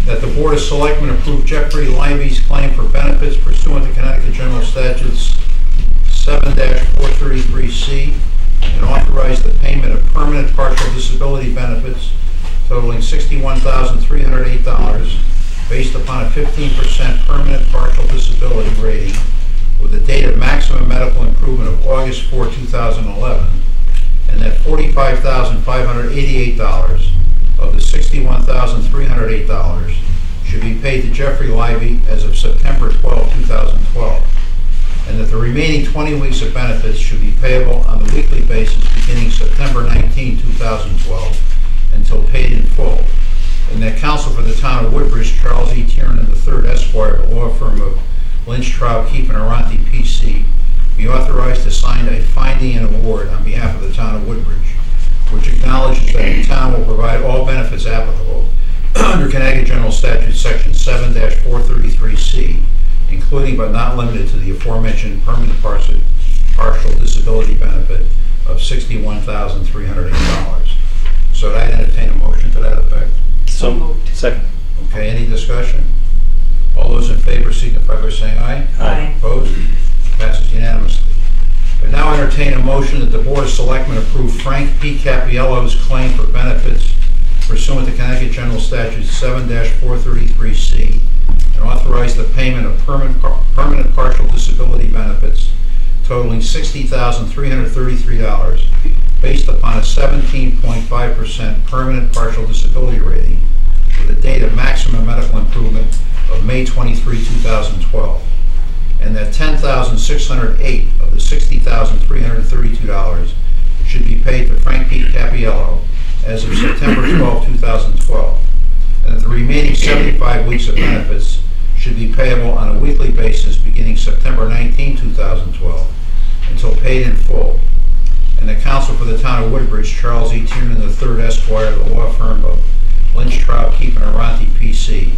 that the Board of Selectmen approve Jeffrey Livey's claim for benefits pursuant to Connecticut General Statutes 7-433C and authorize the payment of permanent partial disability benefits totaling $61,308 based upon a 15% permanent partial disability rating with a date of maximum medical improvement of August 4, 2011, and that $45,588 of the $61,308 should be paid to Jeffrey Livey as of September 12, 2012, and that the remaining 20 weeks of benefits should be payable on a weekly basis beginning September 19, 2012, until paid in full, and that counsel for the town of Woodbridge, Charles E. Tiernan III, Esquire, the law firm of Lynch, Traub, Keefe, and Aranti, P.C., be authorized to sign a finding and award on behalf of the town of Woodbridge, which acknowledges that the town will provide all benefits applicable under Connecticut General Statute Section 7-433C, including but not limited to the aforementioned permanent partial disability benefit of $61,308. So I entertain a motion to that effect. So moved. Second. Okay, any discussion? All those in favor signify by saying aye. Aye. Opposed? Passes unanimously. I now entertain a motion that the Board of Selectmen approve Frank P. Capiello's claim for benefits pursuant to Connecticut General Statute 7-433C and authorize the payment of permanent partial disability benefits totaling $60,333 based upon a 17.5% permanent partial disability rating with a date of maximum medical improvement of May 23, 2012, and that $10,608 of the $60,332 should be paid to Frank P. Capiello as of September 12, 2012, and that the remaining 75 weeks of benefits should be payable on a weekly basis beginning September 19, 2012, until paid in full, and the counsel for the town of Woodbridge, Charles E. Tiernan III, Esquire, the law firm of Lynch, Traub, Keefe, and Aranti, P.C.,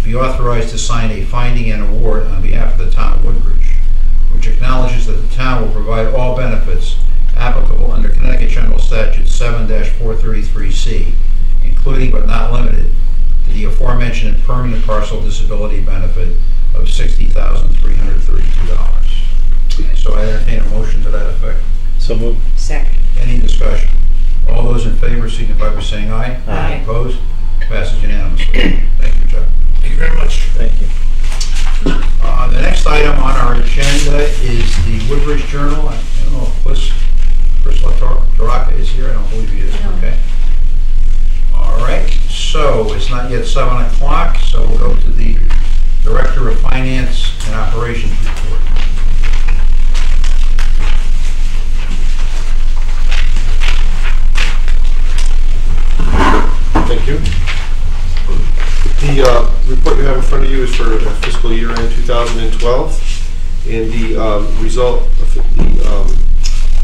be authorized to sign a finding and award on behalf of the town of Woodbridge, which acknowledges that the town will provide all benefits applicable under Connecticut General Statute 7-433C, including but not limited to the aforementioned permanent partial disability benefit of $60,332. So I entertain a motion to that effect. So moved. Second. Any discussion? All those in favor signify by saying aye. Aye. Opposed? Passes unanimously. Thank you, Chuck. Thank you very much. Thank you. The next item on our agenda is the Woodbridge Journal. I don't know if Chris LaTorraca is here. I don't believe he is. No. Okay. All right. So it's not yet 7 o'clock, so we'll go to the Director of Finance and Operations report. Thank you. The report you have in front of you is for fiscal year end 2012, and the result of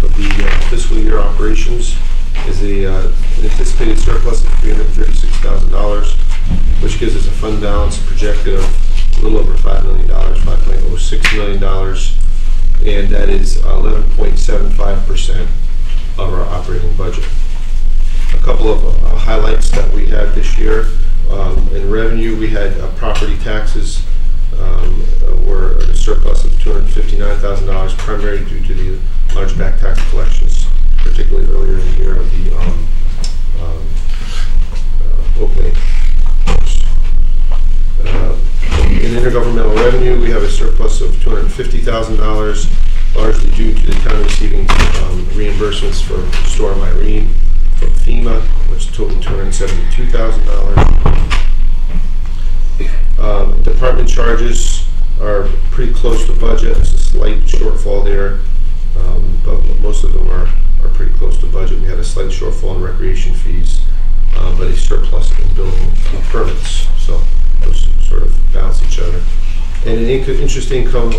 the fiscal year operations is an anticipated surplus of $336,000, which gives us a fund balance projected of a little over $5 million, $5.06 million, and that is 11.75% of our operating budget. A couple of highlights that we had this year. In revenue, we had property taxes were at a surplus of $259,000, primarily due to the large back tax collections, particularly earlier in the year of the Oakland. In intergovernmental revenue, we have a surplus of $250,000, largely due to the town receiving reimbursements for Storm Irene from FEMA, which totaled $272,000. Department charges are pretty close to budget. There's a slight shortfall there, but most of them are pretty close to budget. We had a slight shortfall in recreation fees, but a surplus in building permits. So those sort of balance each other. And in interest income,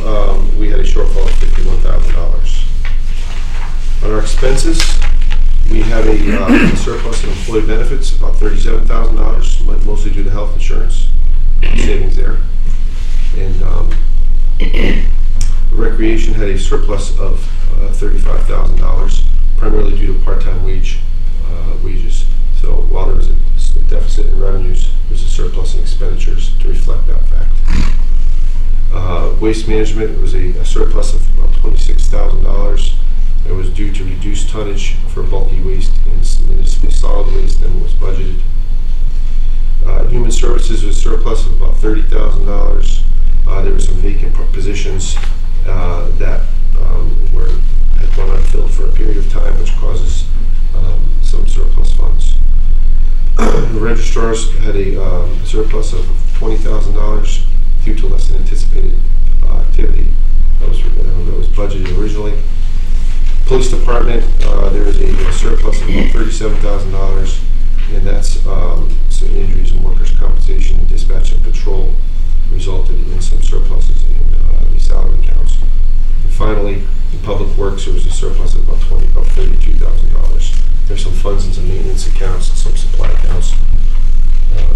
we had a shortfall of $51,000. On our expenses, we have a surplus in employee benefits, about $37,000, mostly due to health insurance, savings there. And recreation had a surplus of $35,000, primarily due to part-time wages. So while there was a deficit in revenues, there's a surplus in expenditures. waste management, it was a surplus of about $26,000. It was due to reduced tonnage for bulky waste and municipal solid waste than was budgeted. Human Services was a surplus of about $30,000. There were some vacant positions that had gone unfilled for a period of time, which causes some surplus funds. The registrars had a surplus of $20,000 due to less than anticipated activity that was budgeted originally. Police Department, there is a surplus of about $37,000, and that's some injuries in workers' compensation, dispatch, and patrol resulted in some surpluses in the salary accounts. And finally, in Public Works, there was a surplus of about $32,000. There's some funds in some maintenance accounts, some supply accounts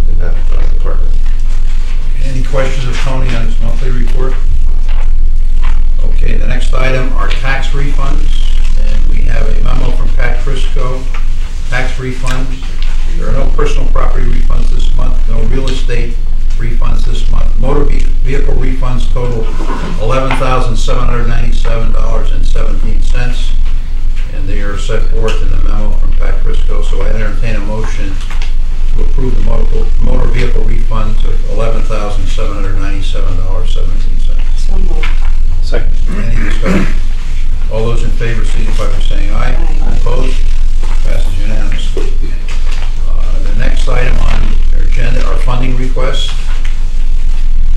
in that department. Any questions of Tony on his monthly report? Okay, the next item are tax refunds, and we have a memo from Pat Crisco, tax refunds. There are no personal property refunds this month, no real estate refunds this month. Motor vehicle refunds total $11,797.17, and they are set forth in the memo from Pat Crisco. So I entertain a motion to approve the motor vehicle refunds of $11,797.17. So moved. Second. Any discussion? All those in favor signify by saying aye. Aye. Opposed? Passes unanimously. The next item on our agenda are funding requests.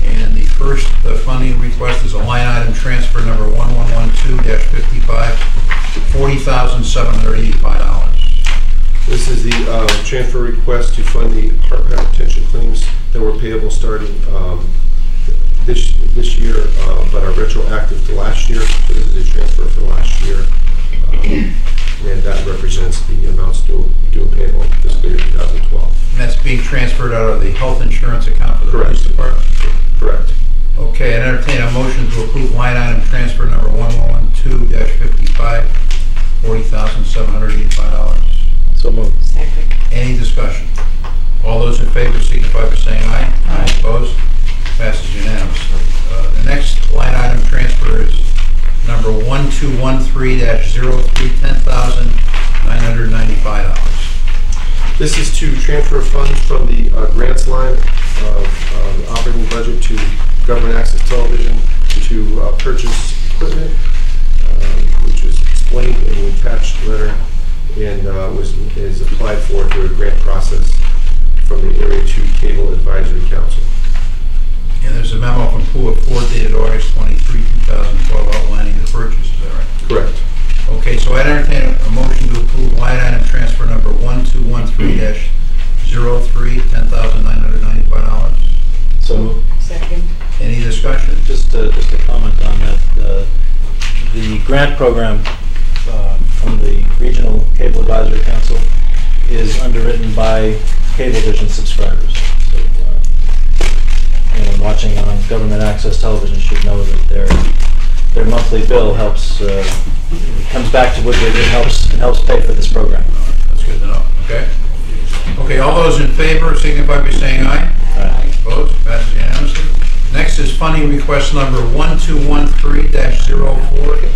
And the first funding request is a line item transfer number 1112-55, $40,785. This is the transfer request to fund the heart hypertension claims that were payable starting this year, but are retroactive to last year. So this is a transfer for last year, and that represents the amounts due and payable in fiscal year 2012. And that's being transferred out of the health insurance account for the Correct. police department? Correct. Okay, I entertain a motion to approve line item transfer number 1112-55, $40,785. So moved. Second. Any discussion? All those in favor signify by saying aye. Aye. Opposed? Passes unanimously. The next line item transfer is number 1213-03, $10,995. This is to transfer funds from the grants line of the operating budget to government access television to purchase equipment, which was explained in the attached letter and is applied for through a grant process from the Area 2 Cable Advisory Council. And there's a memo from Pula Ford dated August 23, 2012 outlining the purchase, is that right? Correct. Okay, so I entertain a motion to approve line item transfer number 1213-03, $10,995. So moved. Second. Any discussion? Just a comment on that. The grant program from the Regional Cable Advisory Council is underwritten by Cablevision subscribers. So anyone watching on government access television should know that their monthly bill helps, comes back to Woodbridge and helps pay for this program. That's good to know, okay? Okay, all those in favor signify by saying aye. Aye. Opposed? Passes unanimously. Next is funding request number 1213-04,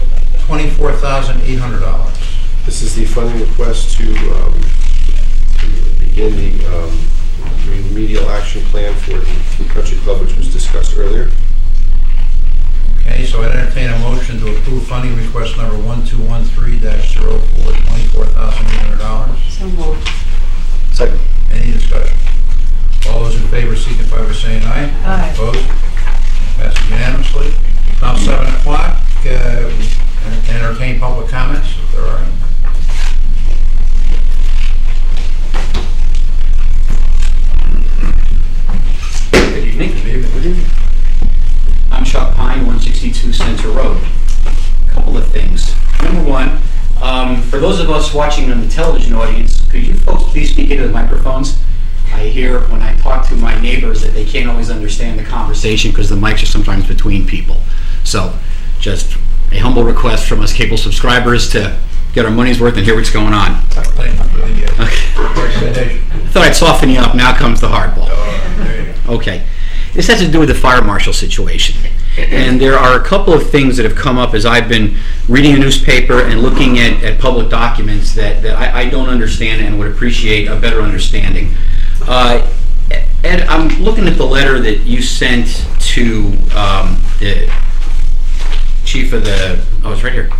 $24,800. This is the funding request to begin the remedial action plan for the country club, which was discussed earlier. Okay, so I entertain a motion to approve funding request number 1213-04, $24,800. So moved. Second. Any discussion? All those in favor signify by saying aye. Aye. Opposed? Passes unanimously. Now 7 o'clock, entertain public comments if there are any. Good evening. Good evening. I'm Chuck Pine, 162 Center Road. A couple of things. Number one, for those of us watching on the television audience, could you folks please speak into the microphones? I hear when I talk to my neighbors that they can't always understand the conversation because the mics are sometimes between people. So just a humble request from us cable subscribers to get our money's worth and hear what's going on. Thank you for the recommendation. I thought I'd soften you up. Now comes the hardball. There you go. Okay. This has to do with the fire marshal situation. And there are a couple of things that have come up as I've been reading the newspaper and looking at public documents that I don't understand and would appreciate a better understanding. Ed, I'm looking at the letter that you sent to the chief of the, oh, it's right here,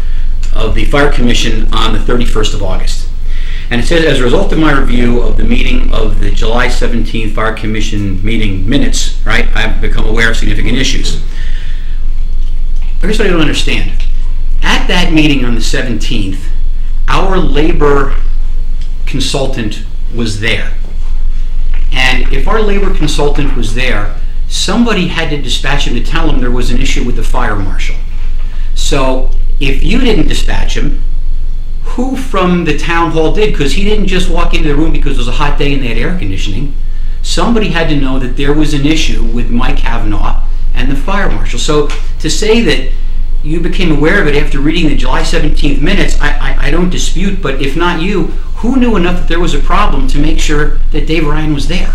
of the Fire Commission on the 31st of August. And it says, as a result of my review of the meeting of the July 17th Fire Commission meeting minutes, right, I've become aware of significant issues. Here's what I don't understand. At that meeting on the 17th, our labor consultant was there. And if our labor consultant was there, somebody had to dispatch him to tell him there was an issue with the fire marshal. So if you didn't dispatch him, who from the town hall did? Because he didn't just walk into the room because it was a hot day and they had air conditioning. Somebody had to know that there was an issue with Mike Kavanaugh and the fire marshal. So to say that you became aware of it after reading the July 17th minutes, I don't dispute, but if not you, who knew enough that there was a problem to make sure that Dave Ryan was there?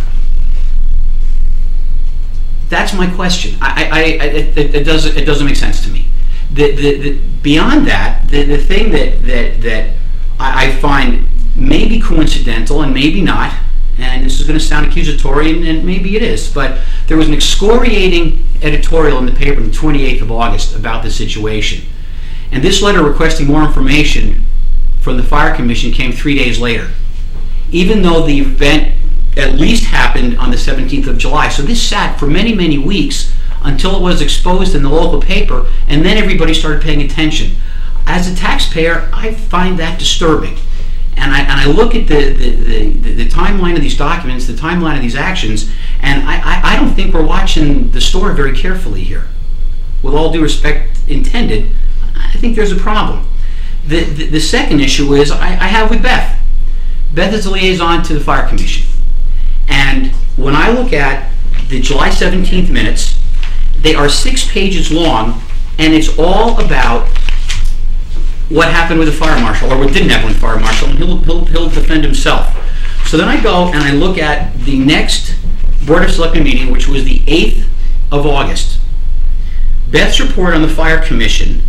That's my question. It doesn't make sense to me. Beyond that, the thing that I find maybe coincidental and maybe not, and this is going to sound accusatory, and maybe it is, but there was an excoriating editorial in the paper on the 28th of August about the situation. And this letter requesting more information from the Fire Commission came 3 days later, even though the event at least happened on the 17th of July. So this sat for many, many weeks until it was exposed in the local paper, and then everybody started paying attention. As a taxpayer, I find that disturbing. And I look at the timeline of these documents, the timeline of these actions, and I don't think we're watching the story very carefully here. With all due respect intended, I think there's a problem. The second issue is I have with Beth. Beth is the liaison to the Fire Commission. And when I look at the July 17th minutes, they are 6 pages long, and it's all about what happened with the fire marshal, or what didn't happen with the fire marshal, and he'll defend himself. So then I go and I look at the next Board of Selectmen meeting, which was the 8th of August. Beth's report on the Fire Commission.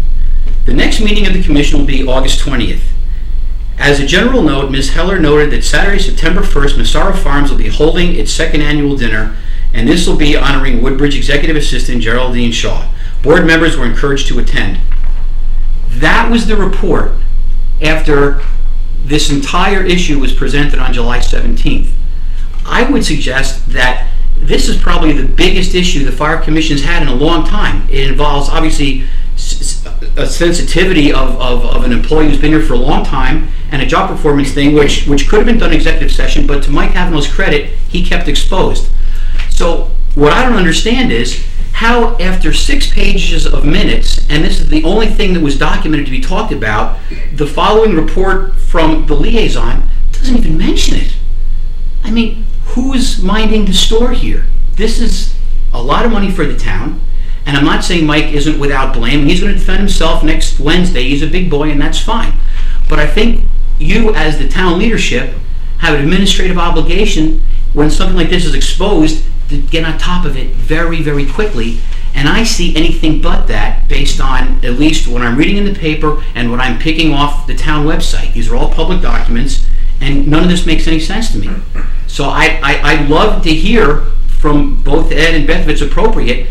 The next meeting of the commission will be August 20th. As a general note, Ms. Heller noted that Saturday, September 1st, Massaro Farms will be holding its second annual dinner, and this will be honoring Woodbridge Executive Assistant Geraldine Shaw. Board members were encouraged to attend. That was the report after this entire issue was presented on July 17th. I would suggest that this is probably the biggest issue the Fire Commission's had in a long time. It involves, obviously, a sensitivity of an employee who's been here for a long time, and a job performance thing which could have been done in executive session, but to Mike Kavanaugh's credit, he kept exposed. So what I don't understand is how, after 6 pages of minutes, and this is the only thing that was documented to be talked about, the following report from the liaison doesn't even mention it. I mean, who's minding the store here? This is a lot of money for the town, and I'm not saying Mike isn't without blame. He's going to defend himself next Wednesday. He's a big boy, and that's fine. But I think you, as the town leadership, have an administrative obligation when something like this is exposed to get on top of it very, very quickly. And I see anything but that based on at least what I'm reading in the paper and what I'm picking off the town website. These are all public documents, and none of this makes any sense to me. So I'd love to hear from both Ed and Beth, if it's appropriate,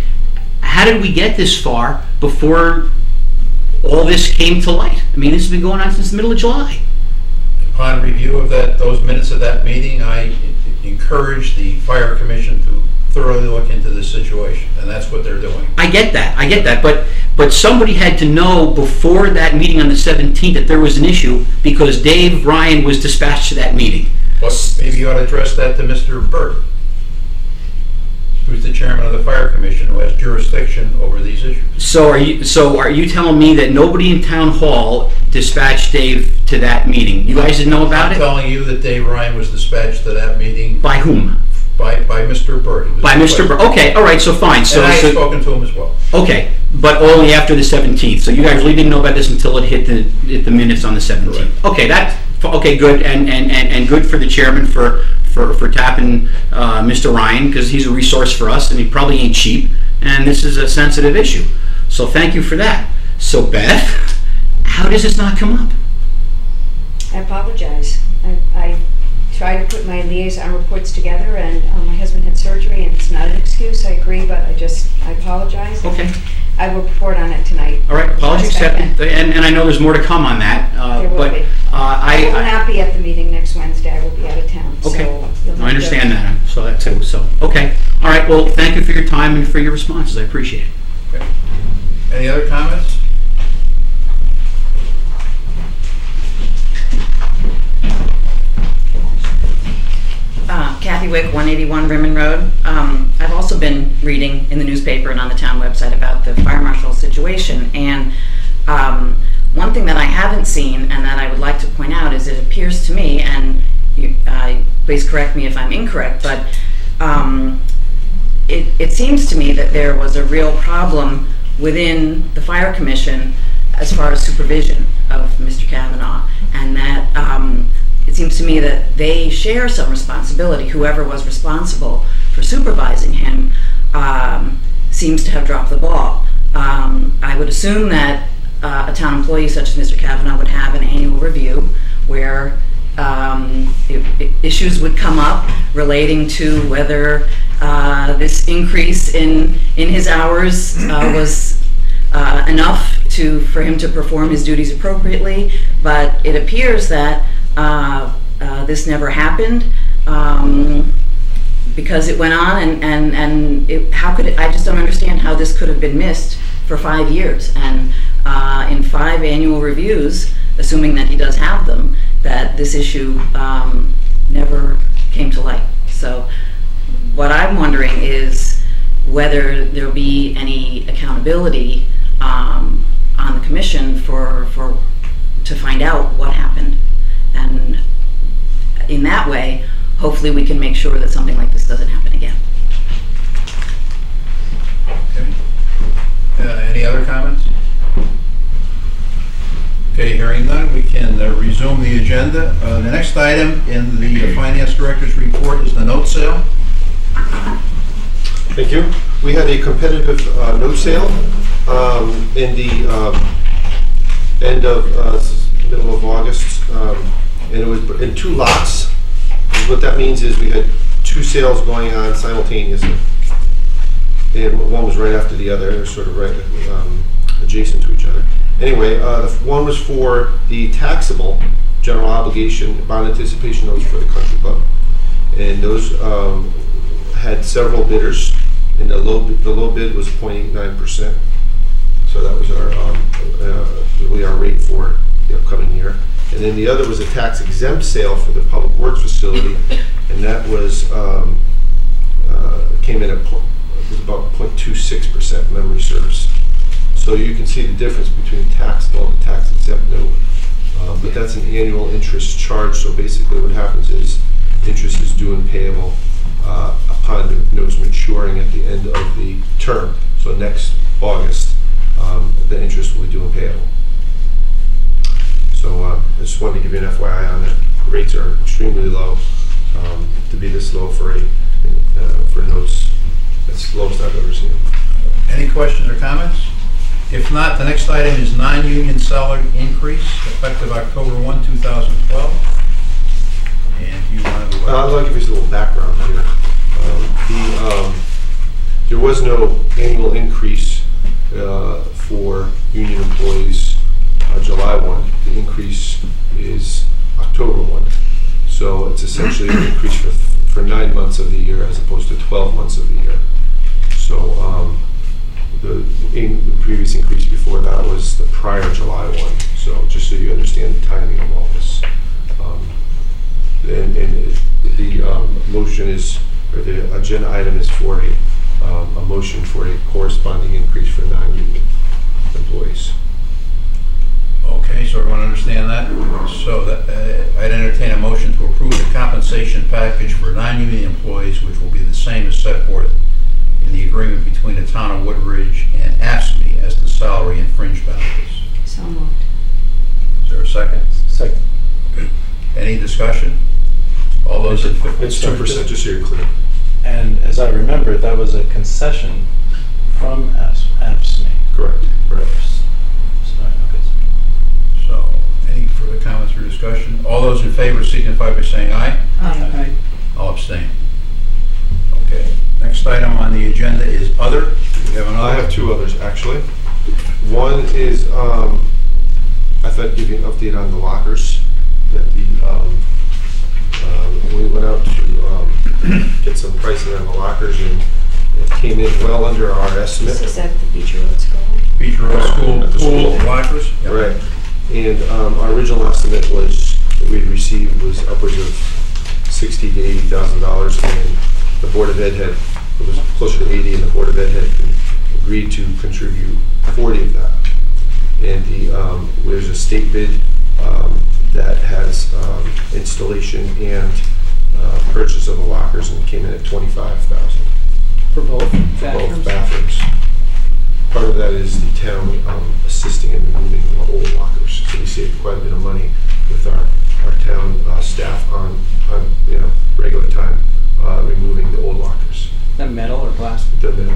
how did we get this far before all this came to light? I mean, this has been going on since the middle of July. Upon review of those minutes of that meeting, I encourage the Fire Commission to thoroughly look into this situation, and that's what they're doing. I get that, but somebody had to know before that meeting on the 17th that there was an issue, because Dave Ryan was dispatched to that meeting. But maybe you ought to address that to Mr. Burt, who's the chairman of the Fire Commission, who has jurisdiction over these issues. So are you telling me that nobody in town hall dispatched Dave to that meeting? You guys didn't know about it? I'm telling you that Dave Ryan was dispatched to that meeting. By whom? By Mr. Burt. By Mr. Burt. Okay, all right, so fine. So and I had spoken to him as well. Okay, but only after the 17th. So you guys really didn't know about this until it hit the minutes on the 17th. Correct. Okay, good, and good for the chairman for tapping Mr. Ryan, because he's a resource for us, and he probably ain't cheap, and this is a sensitive issue. So thank you for that. So Beth, how does this not come up? I apologize. I tried to put my liaison reports together, and my husband had surgery, and it's not an excuse, I agree, but I apologize. Okay. I will report on it tonight. All right, apology Best I accepted, can. and I know there's more to come on that, There will but be. I will I not be at the meeting next Wednesday. I will be out of town. okay, So you'll I have understand to- that, so that too, so, okay. All right, well, thank you for your time and for your responses, I appreciate it. Okay. Any other comments? Kathy Wick, 181 Rimmon Road. I've also been reading in the newspaper and on the town website about the fire marshal situation, and one thing that I haven't seen and that I would like to point out is it appears to me, and please correct me if I'm incorrect, but it seems to me that there was a real problem within the fire commission as far as supervision of Mr. Kavanaugh, and that it seems to me that they share some responsibility. Whoever was responsible for supervising him seems to have dropped the ball. I would assume that a town employee such as Mr. Kavanaugh would have an annual review where issues would come up relating to whether this increase in his hours was enough for him to perform his duties appropriately, but it appears that this never happened because it went on, and how could it? I just don't understand how this could have been missed for 5 years, and in 5 annual reviews, assuming that he does have them, that this issue never came to light. So what I'm wondering is whether there'll be any accountability on the commission to find out what happened, and in that way, hopefully we can make sure that something like this doesn't happen again. Okay. Any other comments? Okay, hearing none, we can resume the agenda. The next item in the Finance Director's report is the note sale. Thank you. We had a competitive note sale in the end of middle of August, and it was in 2 lots. What that means is we had 2 sales going on simultaneously, and one was right after the other. They're sort of right adjacent to each other. Anyway, the one was for the taxable general obligation bond anticipation notes for the country club, and those had several bidders, and the low bid was 0.89%. So that was our rate for the upcoming year. And then the other was a tax exempt sale for the public works facility, and that was came in at about 0.26%, memory serves. So you can see the difference between taxable and tax exempt note. But that's an annual interest charge. So basically, what happens is interest is due and payable upon the notes maturing at the end of the term. So next August, the interest will be due and payable. So I just wanted to give you an FYI on that. The rates are extremely low. To be this low for notes, that's the lowest I've ever seen. Any questions or comments? If not, the next item is non-union salary increase effective October 1, 2012. And you want to... I'd like to give you a little background here. There was no annual increase for union employees July 1. The increase is October 1. So it's essentially an increase for 9 months of the year as opposed to 12 months of the year. So the previous increase before that was the prior July 1. So just so you understand the timing of all this. The motion is, or the agenda item is for a motion for a corresponding increase for non-union employees. Okay, so everyone understand that? So that I'd entertain a motion to approve the compensation package for non-union employees, which will be the same as set forth in the agreement between the town of Woodbridge and AFSCME as to salary and fringe benefits. So moved. Is there a second? Second. Any discussion? All those in favor? It's 2%, just so you're clear. And as I remember, that was a concession from AFSMI. Correct. Right. So, any further comments or discussion? All those in favor signify by saying aye. Aye. I'll abstain. Okay, next item on the agenda is other. Do we have another? I have two others, actually. One is, I thought I'd give you an update on the lockers, that we went out to get some pricing on the lockers, and it came in well under our estimate. Is that the Beach Road School? Beach Road School At the pool school. lockers? Yep. Right. And our original estimate was, that we'd received was upwards of $60,000 to $80,000, and the Board of Ed it was closer to 80, and the Board of Ed had agreed to contribute 40 of that. And there's a state bid that has installation and purchase of the lockers, and it came in at $25,000 For both for both bathrooms? bathrooms. Part of that is the town assisting in removing the old lockers, so we saved quite a bit of money with our town staff on regular time removing the old lockers. Is that metal or plastic? The middle.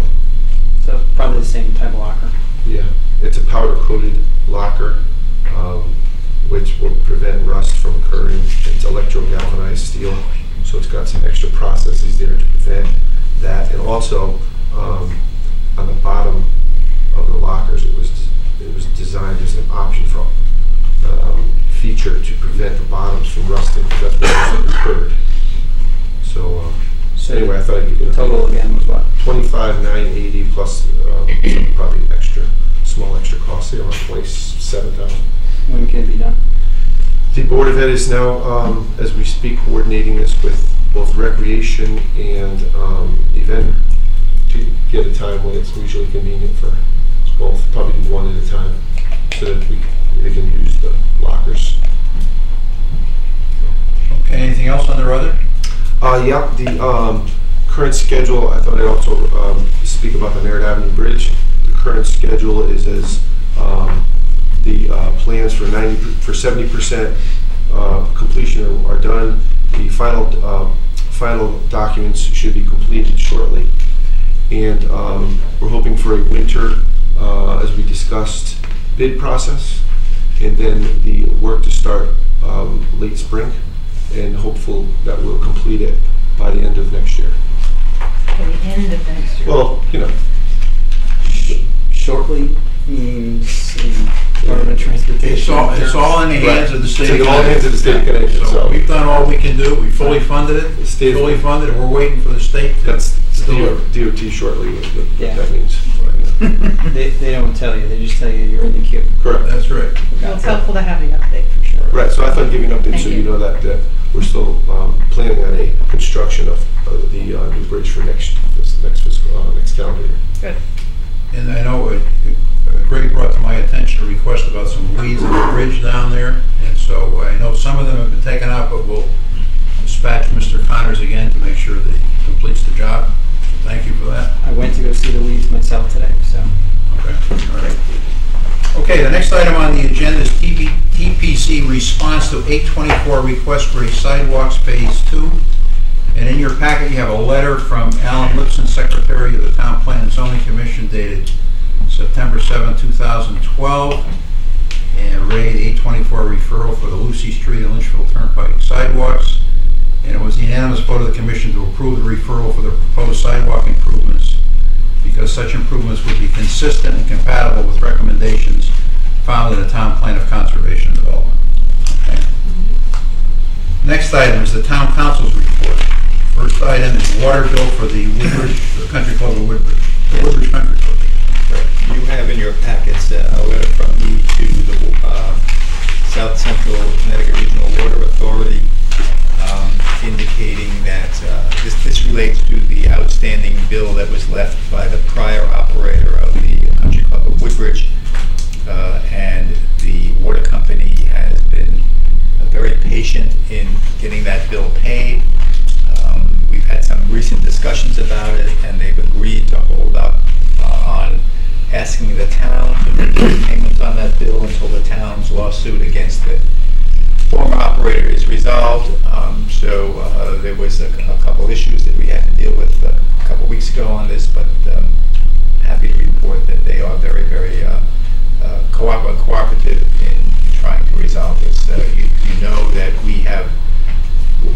So probably the same type of locker. Yeah, it's a powder-coated locker, which will prevent rust from occurring. It's electro-galvanized steel, so it's got some extra processes there to prevent that. And also, on the bottom of the lockers, it was designed as an option for feature to prevent the bottoms from rusting. That's what occurred. So anyway, I thought I'd give you The a total again was what? 25,980 plus some probably small extra costs there, around 27,000. When can it be done? The Board of Ed is now, as we speak, coordinating this with both recreation and event to get a time when it's mutually convenient for both, probably one at a time, so that they can use the lockers. Okay, anything else under other? Yeah, the current schedule, I thought I'd also speak about the Merritt Avenue Bridge. The current schedule is as the plans for 70% completion are done. The final documents should be completed shortly. And we're hoping for a winter, as we discussed, bid process, and then the work to start late spring, and hopeful that we'll complete it by the end of next year. By the end of next year. Well, Shortly means in Department of Transportation. It's all in the hands of the state. It's in all hands of the state of Connecticut, So so- we've done all we can do. We fully funded it. The state- Fully funded, and we're waiting for the state to That's deliver. DOT shortly, what Yeah. that means. They don't tell you, they just tell you you're in the queue. Correct. That's right. Well, it's helpful to have the update for sure. Right, so I thought giving an update Thank so you. you know that we're still planning on a construction of the new bridge for next calendar year. Good. And I know Greg brought to my attention a request about some weeds on the bridge down there, and so I know some of them have been taken out, but we'll dispatch Mr. Connors again to make sure that he completes the job. So thank you for that. I went to go see the weeds myself today, so. Okay, all right. Okay, the next item on the agenda is TPC response to 824 request for a sidewalks phase 2. And in your packet, you have a letter from Alan Lipson, Secretary of the Town Plan and Zoning Commission, dated September 7, 2012, and read 824 referral for the Lucy Street and Lynchville Turnpike sidewalks. And it was the unanimous vote of the commission to approve the referral for the proposed sidewalk improvements, because such improvements would be consistent and compatible with recommendations found in the Town Plan of Conservation and Development. Okay. Next item is the Town Council's report. First item is water bill for the Woodbridge, the Country Club of Woodbridge, the Woodbridge Country Club. You have in your packets a letter from me to the South Central Connecticut Regional Water Authority indicating that this relates to the outstanding bill that was left by the prior operator of the Country Club of Woodbridge, and the water company has been very patient in getting that bill paid. We've had some recent discussions about it, and they've agreed to hold up on asking the town to make payments on that bill until the town's lawsuit against the former operator is resolved. So there was a couple issues that we had to deal with a couple weeks ago on this, but happy to cooperative in trying to resolve this. You know that we have,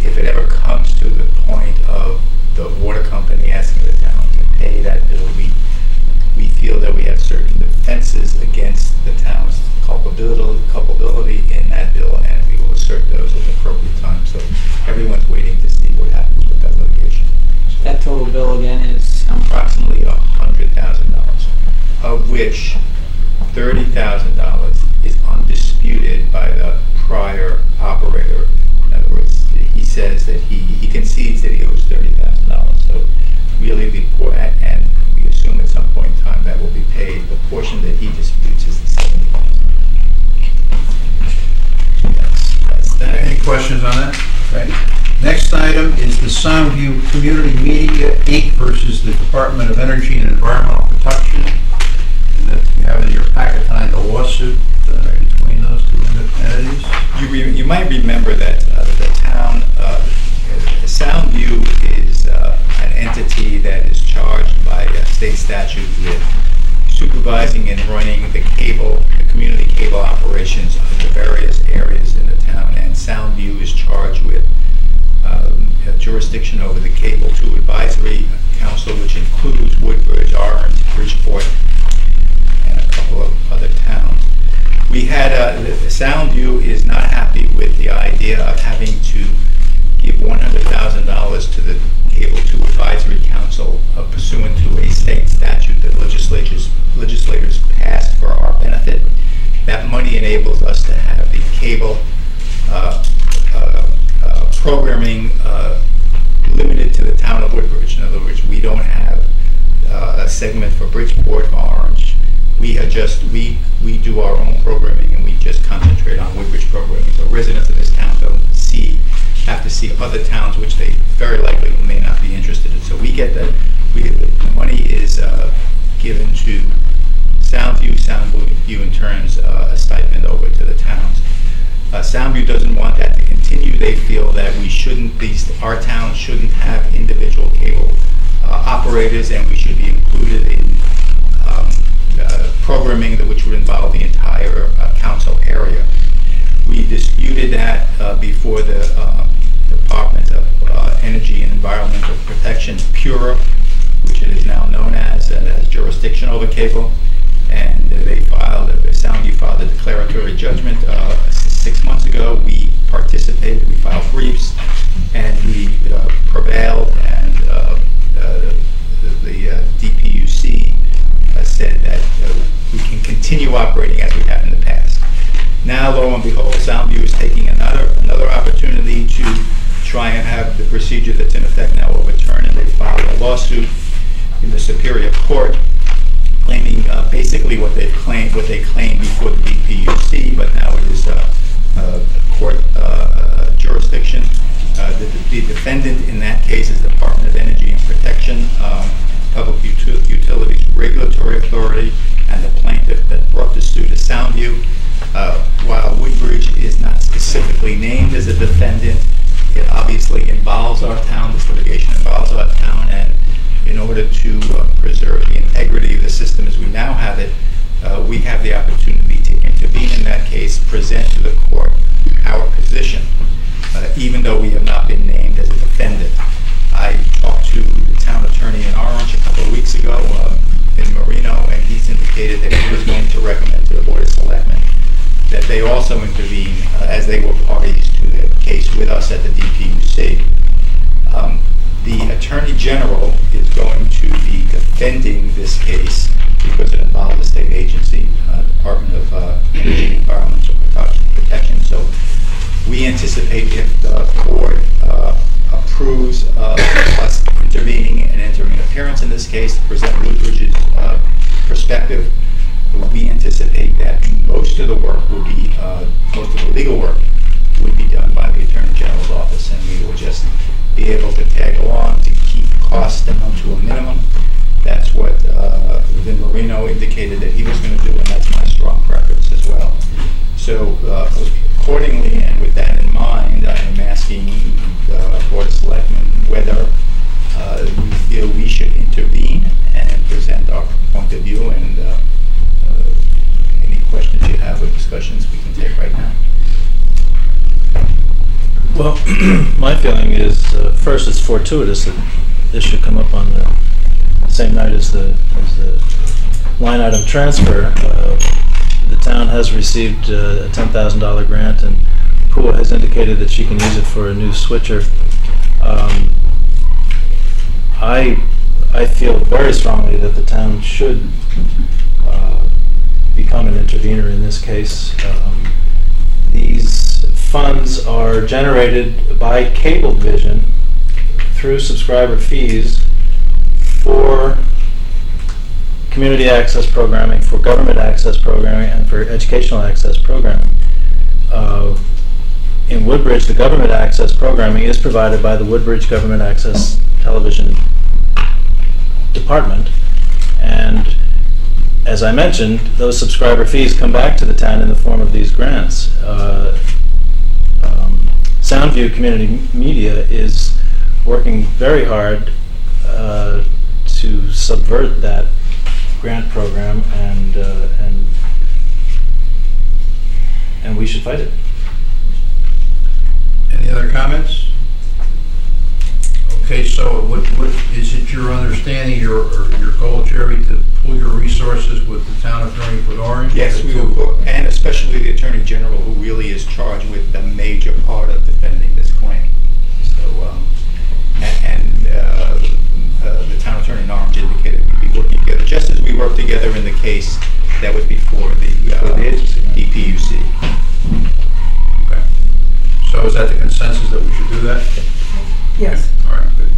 if it ever comes to the point of the water company asking the town to pay that bill, we feel that we have certain defenses against the town's culpability in that bill, and we will assert those at the appropriate time. So everyone's waiting to see what happens with that litigation. That total bill again is Approximately $100,000, of which $30,000 is undisputed by the prior operator. In other words, he says that he concedes that he owes $30,000. So really, and we assume at some point in time that will be paid. The portion that he disputes is the $70,000. That's that. Any questions on that? Okay. Next item is the Soundview Community Media, Inc. versus the Department of Energy and Environmental Protection. And that you have in your packet tonight a lawsuit between those two entities. You might remember that the town, Soundview is an entity that is charged by state statute with supervising and running the community cable operations of the various areas in the town, and Soundview is charged with jurisdiction over the Cable 2 Advisory Council, which includes Woodbridge, Orange, Bridgeport, and a couple of other towns. We had, Soundview is not happy with the idea of having to give $100,000 to the Cable 2 Advisory Council pursuant to a state statute that legislators passed for our benefit. That money enables us to have the cable programming limited to the town of Woodbridge. In other words, we don't have a segment for Bridgeport or Orange. We do our own programming, and we just concentrate on Woodbridge programming. So residents of this town don't have to see other towns, which they very likely may not be interested in. So we get the money is given to Soundview in turns a stipend over to the towns. Soundview doesn't want that to continue. They feel that our town shouldn't have individual cable operators, and we should be included in programming which would involve the entire council area. We disputed that before the Department of Energy and Environmental Protection, PURA, which it is now known as, and has jurisdiction over cable. And Soundview filed a declaratory judgment 6 months ago. We participated, we filed briefs, and we prevailed, and the DPUC said that we can continue operating as we have in the past. Now, lo and behold, Soundview is taking another opportunity to try and have the procedure that's in effect now overturned, and they filed a lawsuit in the Superior Court claiming basically what they claimed before the DPUC, but now it is court jurisdiction. The defendant in that case is the Department of Energy and Protection, Public Utilities Regulatory Authority, and the plaintiff that brought the suit is Soundview. While Woodbridge is not specifically named as a defendant, it obviously involves our town. This litigation involves our town, and in order to preserve the integrity of the system as we now have it, we have the opportunity to intervene in that case, present to the court our position, even though we have not been named as a defendant. I talked to the town attorney in Orange a couple of weeks ago in Marino, and he's indicated that he was going to recommend to the Board of Selectmen that they also intervene as they were parties to the case with us at the DPUC. The Attorney General is going to be defending this case because it involves a state agency, Department of Energy and Environmental Protection. So we anticipate if the board approves us intervening and entering an appearance in this case to present Woodbridge's perspective, we anticipate that most of the work will be, most of the legal work would be done by the Attorney General's office, and we will just be able to tag along to keep costs down to a minimum. That's what Vin Marino indicated that he was going to do, and that's my strong preference as well. So accordingly, and with that in mind, I am asking the Board of Selectmen whether we feel we should intervene and present our point of view, and any questions My feeling is, first, it's fortuitous that this should come up on the same night as the line item transfer. The town has received a $10,000 grant, and Pua has indicated that she can use it for a new switcher. I feel very strongly that the town should become an intervener in this case. These funds are generated by Cablevision through subscriber fees for community access programming, for government access programming, and for educational access programming. In Woodbridge, the government access programming is provided by the Woodbridge Government Access Television Department, and as I mentioned, those subscriber fees come back to the town in the form of these grants. Soundview Community Media is working very hard to subvert that grant program, and we should fight it. Any other comments? Okay, so what is it your understanding, or your goal, Jerry, to pool your resources with the town attorney for Orange? Yes, we will, and especially the Attorney General, who really is charged with the major part of defending this claim. So, the town attorney in Orange indicated we'd be working together, just as we worked together in the case that was before the agency, right? DPUC. Okay. So is that the consensus that we should do that? Yes. All right, good.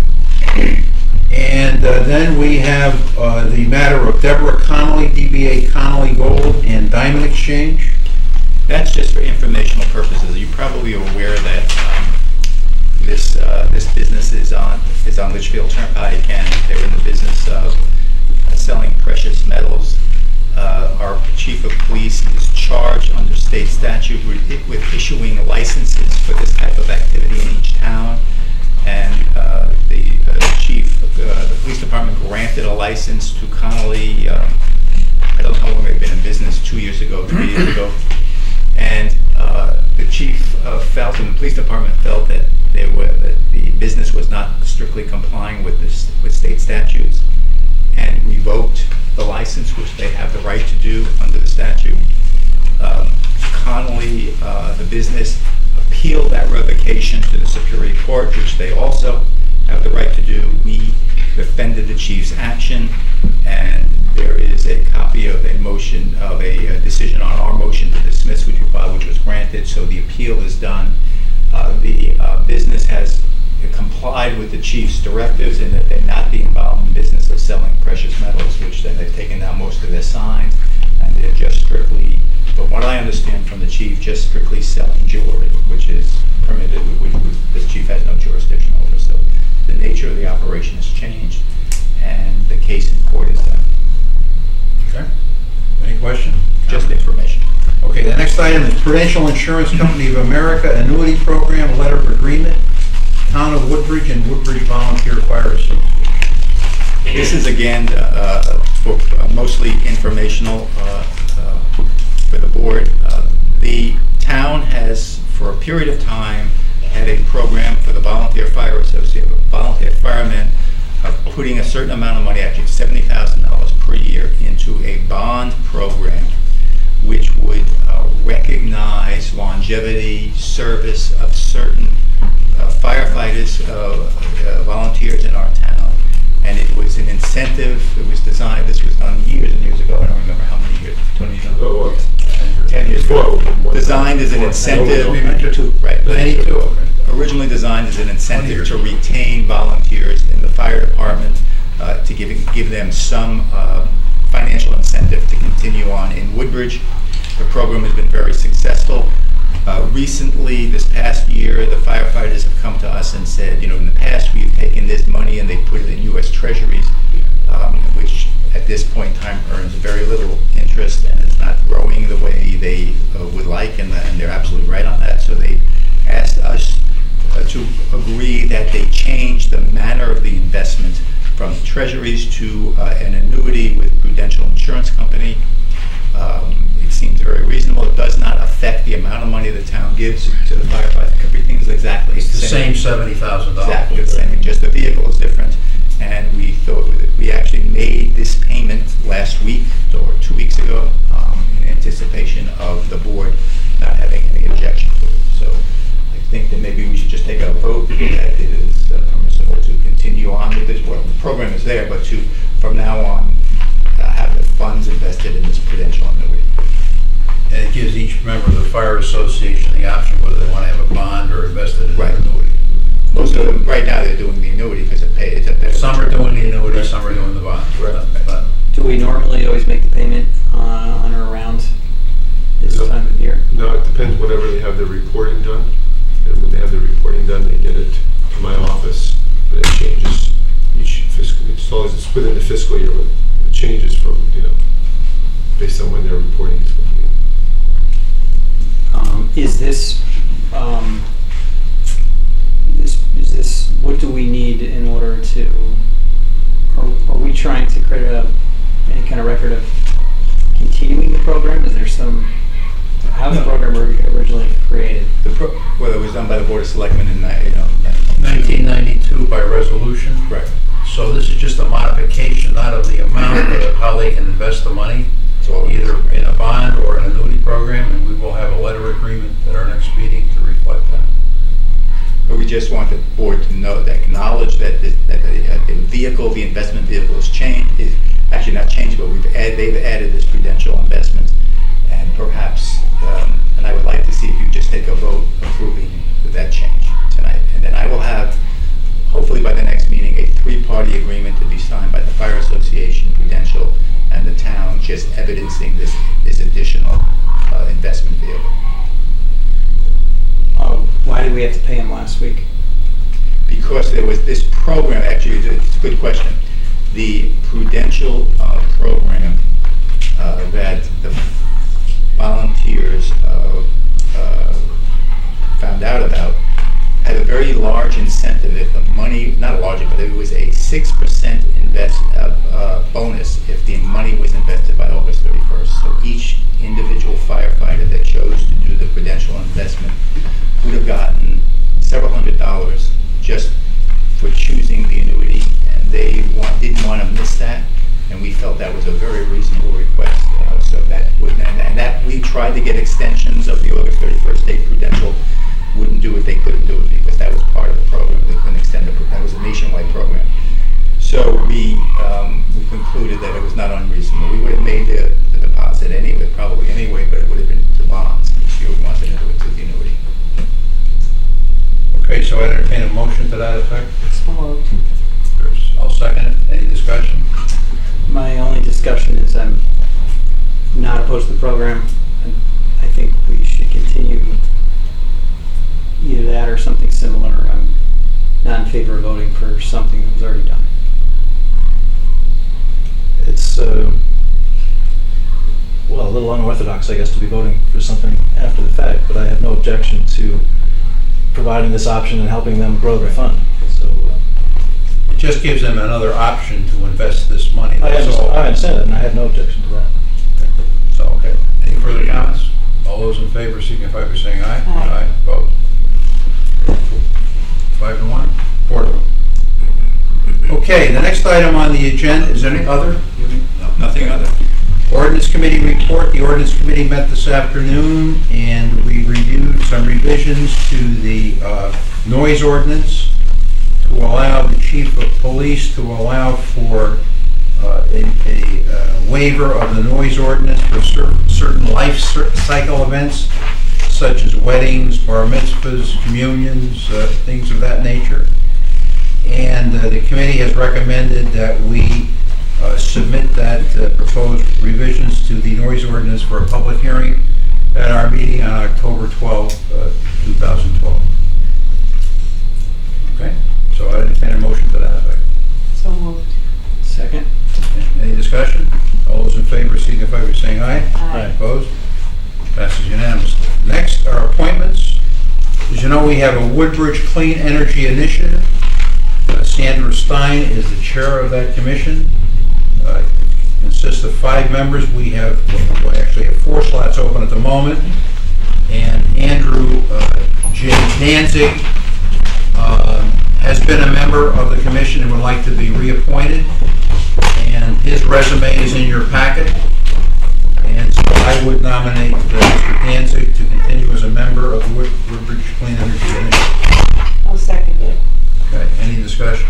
And then we have the matter of Deborah Connolly, DBA Connolly Gold and Diamond Exchange. That's just for informational purposes. You're probably aware that this business is on Litchfield Turnpike, and they're in the business of selling precious metals. Our chief of police is charged under state statute with issuing licenses for this type of activity in each town. And the chief, the police department granted a license to Connolly. I don't know how long they've been in business, 2 years ago, 3 years ago. And the chief felt, and the police department felt, that the business was not strictly complying with state statutes, and revoked the license, which they have the right to do under the statute. Connolly, the business, appealed that revocation to the Superior Court, which they also have the right to do. We defended the chief's action, and there is a copy of a motion, of a decision on our motion to dismiss, which we filed, which was granted, so the appeal is done. The business has complied with the chief's directives in that they not be involved in the business of selling precious metals, which then they've taken down most of their signs, and they're just strictly, from what I understand from the chief, just strictly selling jewelry, which is permitted, which the chief has no jurisdiction over. So the nature of the operation has changed, and the case in court is done. Okay. Any question? Just information. Okay, the next item is Prudential Insurance Company of America Annuity Program Letter of Agreement, Town of Woodbridge and Woodbridge Volunteer Fire Association. This is again for mostly informational for the board. The town has, for a period of time, had a program for the volunteer fire associate, volunteer firemen, of putting a certain amount of money, actually $70,000 per year, into a bond program, which would recognize longevity service of certain firefighters, volunteers in our town. And it was an incentive. It was designed, this was done years and years ago. I don't remember how many years, 20 years? 10 years ago. Designed as an incentive. Right. 92, okay. Originally designed as an incentive to retain volunteers in the fire department, to give them some financial incentive to continue on in Woodbridge. The program has been very successful. Recently, this past year, the firefighters have come to us and said, in the past we've taken this money and they put it in U.S. Treasuries, which at this point in time earns very little interest and is not growing the way they would like, and they're absolutely right on that. So they asked us to agree that they change the manner of the investment from treasuries to an annuity with Prudential Insurance Company. It seems very reasonable. It does not affect the amount of money the town gives to the firefighter. Everything's exactly It's the same $70,000. Exactly the same, just the vehicle is different. And we thought, we actually made this payment last week or 2 weeks ago in anticipation of the board not having any objection to it. So I think that maybe we should just take a vote that it is permissible to continue on with this. Well, the program is there, but to, from now on, have the funds invested in this prudential annuity. And it gives each member of the fire association the option whether they want to have a bond or invested in Right. an annuity. Most of them, right now, they're doing the annuity because it's a better. Some are doing the annuity, some are doing the bond. Right. But Do we normally always make the payment on or around this No. time of year? No, it depends whenever they have their reporting done. And when they have their reporting done, they get it to my office. And it changes each fiscal, as long as it's within the fiscal year, but it changes from, based on when their reporting is complete. Is this, what do we need in order to, are we trying to create any kind of record of continuing the program? Is there some, how was the program originally created? Well, it was done by the Board of Selectmen in, 1992 by resolution. Right. So this is just a modification, not of the amount, but of how they can invest the money, So either in a bond or an annuity program, and we will have a letter agreement at our next meeting to reflect that. But we just want the board to know, to acknowledge that the vehicle, the investment vehicle is changed, is actually not changed, but they've added this prudential investment, and perhaps, and I would like to see if you just take a vote approving that change tonight. And then I will have, hopefully by the next meeting, a 3-party agreement to be signed by the Fire Association, Prudential, and the town, just evidencing this additional investment vehicle. Why did we have to pay him last week? Because there was this program, actually, it's a good question. The Prudential program that the volunteers found out about had a very large incentive if the money, not a large, but it was a 6% bonus if the money was invested by August 31st. So each individual firefighter that chose to do the Prudential investment would have gotten several $100s just for choosing the annuity, and they didn't want to miss that, and we felt that was a very reasonable request. So that would, and that we tried to get extensions of the August 31st date. Prudential wouldn't do it; they couldn't do it because that was part of the program. They couldn't extend it. That was a nationwide program. So we concluded that it was not unreasonable. We would have made the deposit anyway, probably anyway, but it would have been to bonds. This year we wanted to do it to the annuity. Okay, so I entertain a motion to that effect. So moved. I'll second it. Any discussion? My only discussion is I'm not opposed to the program. I think we should continue either that or something similar. I'm not in favor of voting for something that was already done. It's, well, a little unorthodox, I guess, to be voting for something after the fact, but I have no objection to providing this option and helping them grow the fund. So It just gives them another option to invest this money. I That's all. understand that, and I have no objection to that. So, okay. Any further comments? All those in favor signify by saying aye. Aye. Opposed? 5-1. 4-1. Okay, the next item on the agenda, is there any other? No, nothing other. Ordinance Committee report. The Ordinance Committee met this afternoon, and we reviewed some revisions to the noise ordinance to allow the chief of police to allow for a waiver of the noise ordinance for certain life cycle events, such as weddings, bar mitzvahs, communions, things of that nature. And the committee has recommended that we submit that proposed revisions to the noise ordinance for a public hearing at our meeting on October 12, 2012. Okay, so I entertain a motion to that effect. So moved. Second? Any discussion? All those in favor signify by saying aye. Aye. Opposed? Passes unanimously. Next are appointments. As you know, we have a Woodbridge Clean Energy Initiative. Sandra Stein is the chair of that commission. consists of 5 members. We actually have 4 slots open at the moment. And Andrew J. Danzig has been a member of the commission and would like to be reappointed. And his resume is in your packet. And so I would nominate Mr. Danzig to continue as a member of the Woodbridge Clean Energy Initiative. I'll second it. Okay, any discussion?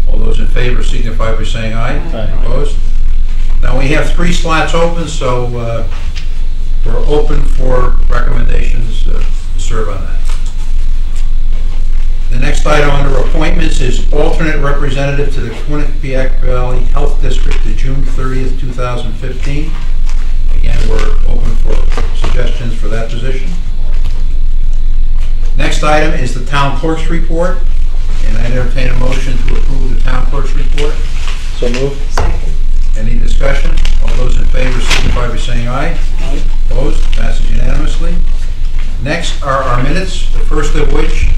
All those in favor signify by saying aye. Aye. Opposed? Now, we have 3 slots open, so we're open for recommendations to serve on that. The next item under appointments is alternate representative to the Quinnipiac Valley Health District to June 30th, 2015. Again, we're open for suggestions for that position. Next item is the town clerk's report, and I entertain a motion to approve the town clerk's report. So moved. Second. Any discussion? All those in favor signify by saying aye. Aye. Opposed? Passes unanimously. Next are our minutes, the first of which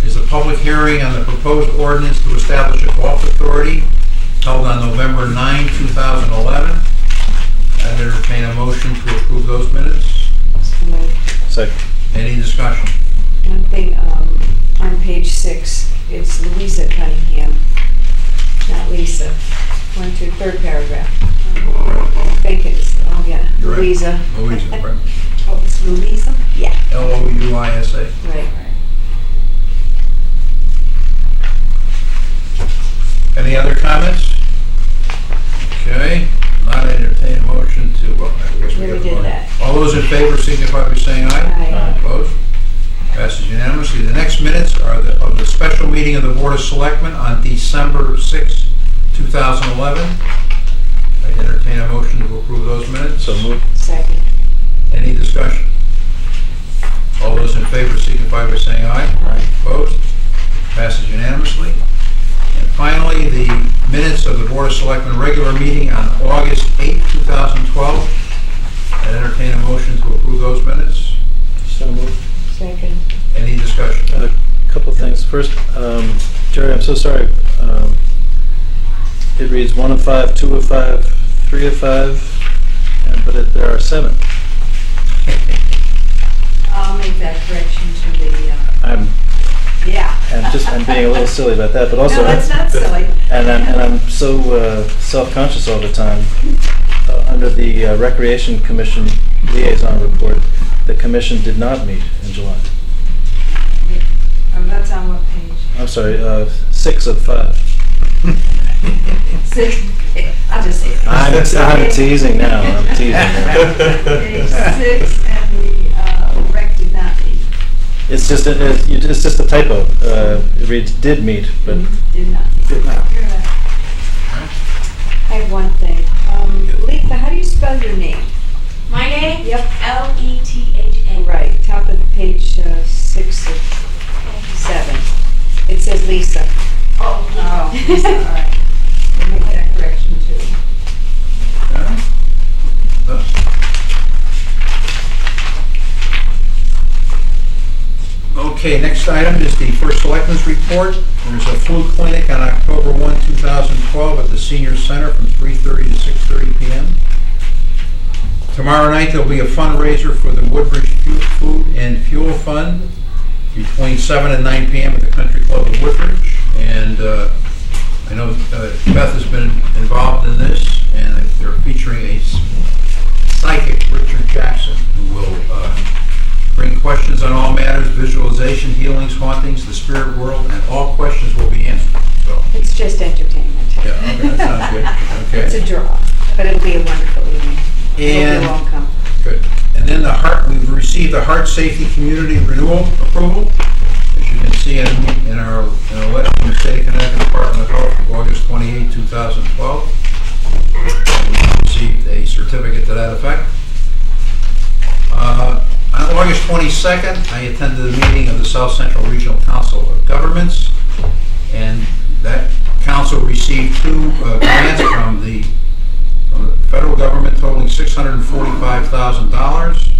is a public hearing on the proposed ordinance to establish a golf authority held on November 9, 2011. I'd entertain a motion to approve those minutes. So moved. Second. Any discussion? One thing, on page 6, it's Louisa Cunningham, not Lisa. 1, 2, 3rd paragraph. I think it's, oh yeah, You're right. Louisa. Louisa, right. Oh, it's Louisa? Yeah, Louisa. right. Any other comments? Okay, not entertain a motion to, well, I guess we Yeah, we have did one. that. All those in favor signify by saying aye. Aye. Opposed? Passes unanimously. The next minutes are of the special meeting of the Board of Selectmen on December 6, 2011. I entertain a motion to approve those minutes. So moved. Second. Any discussion? All those in favor signify by saying aye. Aye. Opposed? Passes unanimously. And finally, the minutes of the Board of Selectmen regular meeting on August 8, 2012. I entertain a motion to approve those minutes. So moved. Second. Any discussion? A couple things. First, Jerry, I'm so sorry. It reads 1 of 5, 2 of 5, 3 of 5, but there are 7. I'll make that correction to the, I'm yeah. I'm being a little silly about that, but also No, it's not silly. and I'm so self-conscious all the time. Under the Recreation Commission Liaison report, the commission did not meet in July. That's on what page? I'm sorry, 6 of 5. 6, I'll just say it. I'm teasing now. I'm teasing now. Page 6, and the rec did not meet. It's just a typo. It reads did meet, but Did not. Did not. Hear that? I have one thing. Letha, how do you spell your name? My name? Yep. Letha. Right, top of page 6 of 7. It says Lisa. Oh, Oh, Lisa, all right. We'll make that correction too. Yeah. Okay, next item is the first selectmen's report. There's a flu clinic on October 1, 2012 at the Senior Center from 3:30 to 6:30 p.m. Tomorrow night, there'll be a fundraiser for the Woodbridge Food and Fuel Fund between 7 and 9 p.m. at the Country Club of Woodbridge. And I know Beth has been involved in this, and they're featuring a psychic, Richard Jackson, who will bring questions on all matters, visualization, healings, hauntings, the spirit world, and all questions will be answered. So, It's just entertainment. yeah, okay, that sounds good. It's a Okay. draw, but it'll be a wonderful evening. And- Hope you all come. Good. And then we've received the Heart Safety Community Renewal Approval. As you can see in a letter from the State of Connecticut Department of Health, August 28, 2012. We received a certificate to that effect. On August 22nd, I attended the meeting of the South Central Regional Council of Governments, and that council received 2 grants from the federal government totaling $645,000,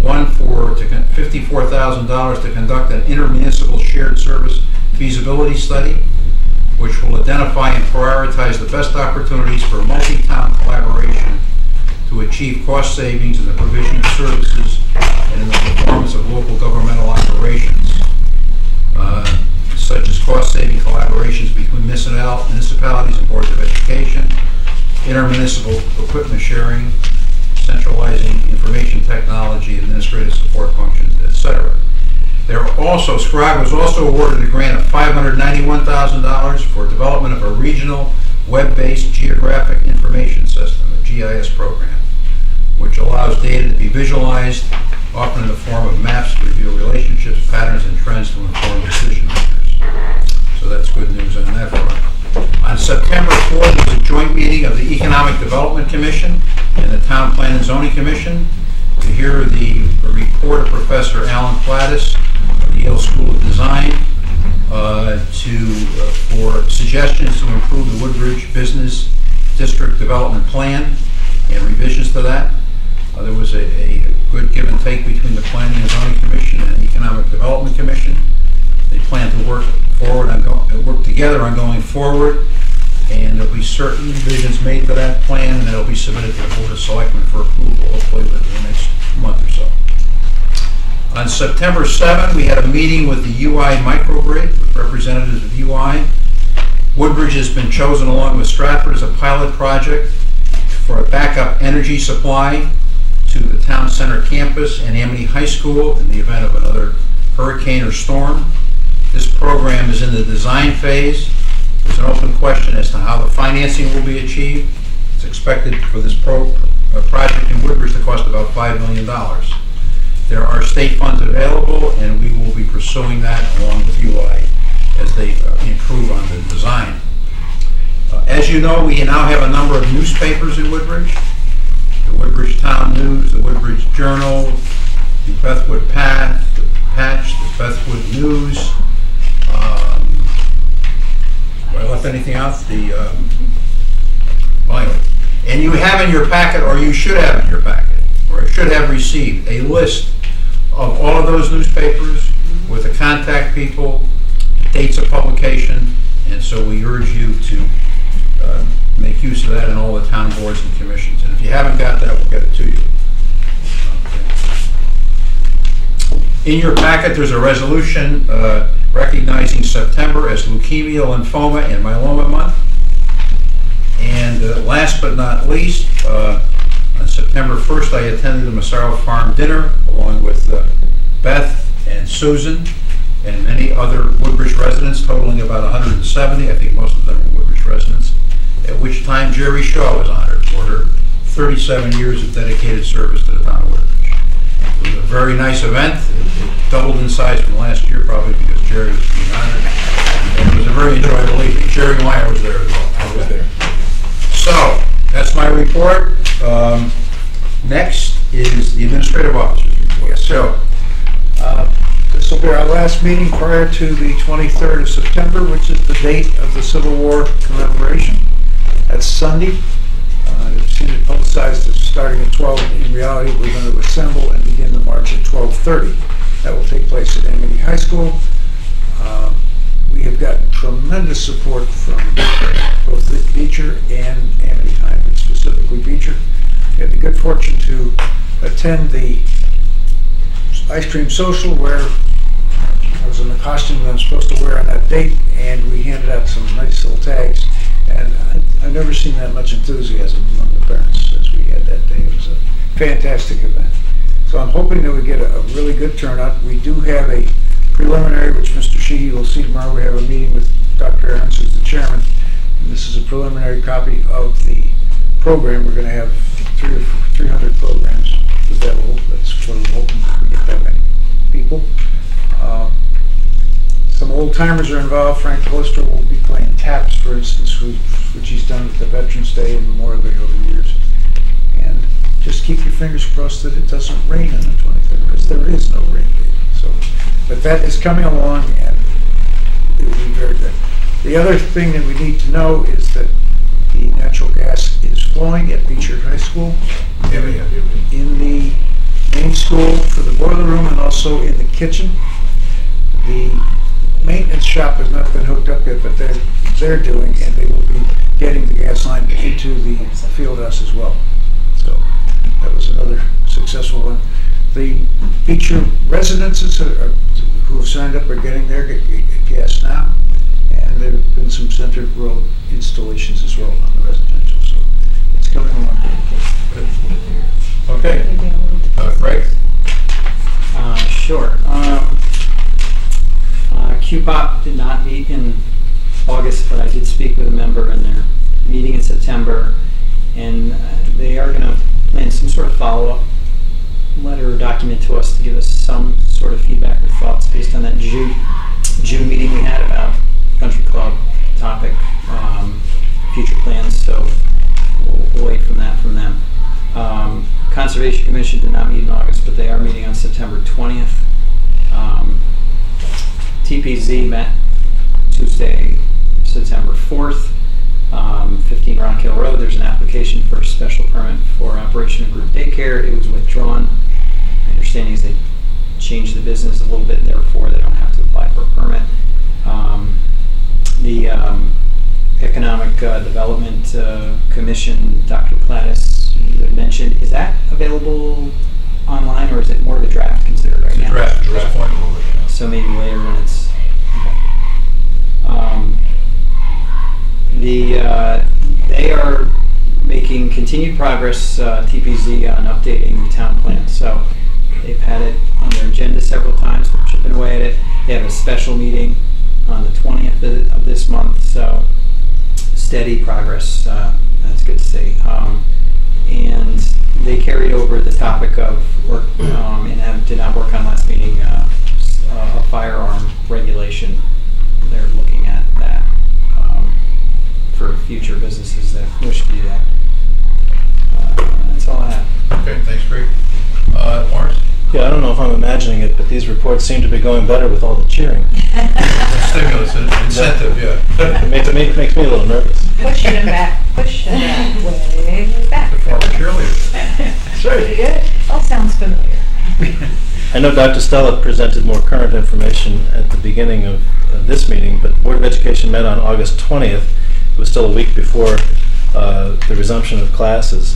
one for $54,000 to conduct an intermunicipal shared service feasibility study, which will identify and prioritize the best opportunities for multi-town collaboration to achieve cost savings in the provision of services and in the performance of local governmental operations, such as cost-saving collaborations between municipalities and boards of education, intermunicipal equipment sharing, centralizing information technology, administrative support functions, etc. SCROG was also awarded a grant of $591,000 for development of a regional web-based geographic information system, a GIS program, which allows data to be visualized, often in the form of maps to reveal relationships, patterns, and trends to inform decision makers. So that's good news on that front. On September 4th, there was a joint meeting of the Economic Development Commission and the Town Plan and Zoning Commission to hear the report of Professor Alan Plattis of the Yale School of Design for suggestions to improve the Woodbridge Business District Development Plan and revisions to that. There was a good give and take between the Planning and Zoning Commission and the Economic Development Commission. They plan to work together on going forward, and there'll be certain revisions made to that plan, and that'll be submitted to the Board of Selectmen for approval, hopefully within the next month or so. On September 7th, we had a meeting with the UI microgrid with representatives of UI. Woodbridge has been chosen along with Stratford as a pilot project for a backup energy supply to the town center campus and Amity High School in the event of another hurricane or storm. This program is in the design phase. There's an open question as to how the financing will be achieved. It's expected for this project in Woodbridge to cost about $5 million. There are state funds available, and we will be pursuing that along with UI as they improve on the design. As you know, we now have a number of newspapers in Woodbridge. The Woodbridge Town News, the Woodbridge Journal, the Bethwood Patch, the Bethwood News. Have I left anything out? Well, anyway. And you have in your packet, or you should have in your packet, or should have received a list of all of those newspapers with the contact people, dates of publication, and so we urge you to make use of that in all the town boards and commissions. And if you haven't got that, we'll get it to you. Okay. In your packet, there's a resolution recognizing September as Leukemia, Lymphoma, and Myeloma Month. And last but not least, on September 1st, I attended the Massaro Farm dinner along with Beth and Susan and many other Woodbridge residents, totaling about 170. I think most of them were Woodbridge residents, at which time Jerry Shaw was honored for her 37 years of dedicated service to the town of Woodbridge. It was a very nice event. It doubled in size from last year, probably because Jerry was being honored. And it was a very enjoyable evening. Jerry Meyer was there as well. I was there. So, that's my report. Next is the administrative officer's report. Yes, sir. This will be our last meeting prior to the 23rd of September, which is the date of the Civil War commemoration. That's Sunday. I've seen it publicized as starting at 12. In reality, we're going to assemble and begin the march at 12:30. That will take place at Amity High School. We have gotten tremendous support from both Beecher and Amity High, but specifically Beecher. We had the good fortune to attend the ice cream social where I was in the costume that I'm supposed to wear on that date, and we handed out some nice little tags. And I've never seen that much enthusiasm among the parents as we had that day. It was a fantastic event. So I'm hoping that we get a really good turnout. We do have a preliminary, which Mr. Sheehy will see tomorrow. We have a meeting with Dr. Ahrens, who's the chairman. And this is a preliminary copy of the program. We're going to have 300 programs available. That's what we're hoping we get that many people. Some old timers are involved. Frank Poster will be playing taps, for instance, which he's done with the Veterans Day and Memorial Day over the years. And just keep your fingers crossed that it doesn't rain on the 23rd, because there is no rain date. So, but that is coming along, and it will be very good. The other thing that we need to know is that the natural gas is flowing at Beecher High School, in the main school for the boiler room, and also in the kitchen. The maintenance shop has not been hooked up yet, but operations they're doing, and they will be getting the gas line into the field house as well. So that was another successful one. The Beecher residences who have signed up are getting their gas now, and there have been some Center Road installations as well on the residential, so it's coming along. Okay. Greg? Sure. QPOP did not meet in August, but I did speak with a member, and they're meeting in September, and they are going to plan some sort of follow-up letter or document to us to give us some sort of feedback or thoughts based on that June meeting we had about country club topic, future plans. So we'll wait from them. Conservation Commission did not meet in August, but they are meeting on September 20th. TPZ met Tuesday, September 4th. 15 Rock Hill Road, there's an application for a special permit for operation of group daycare. It was withdrawn. My understanding is they changed the business a little bit, and therefore they don't have to apply for a permit. The Economic Development Commission, Dr. Plattis, you had mentioned, is that available online, or is it more of a draft considered right now? Draft at this point. So maybe later when it's they are making continued progress, TPZ, on updating the town plan. So they've had it on their agenda several times. They're chipping away at it. They have a special meeting on the 20th of this month. So steady progress. That's good to see. And they carried over the topic of work and did not work on last meeting, a firearm regulation. They're looking at that for future businesses that wish to do that. That's all I have. Okay, thanks, Greg. Lawrence? Yeah, I don't know if I'm imagining it, but these reports seem to be going better with all the cheering. Stimulus, incentive, yeah. It makes me a little nervous. Push it back, way back. The former cheerleader. Pretty good. All sounds familiar. I know Dr. Stella presented more current information at the beginning of this meeting, but the Board of Education met on August 20th. It was still a week before the resumption of classes.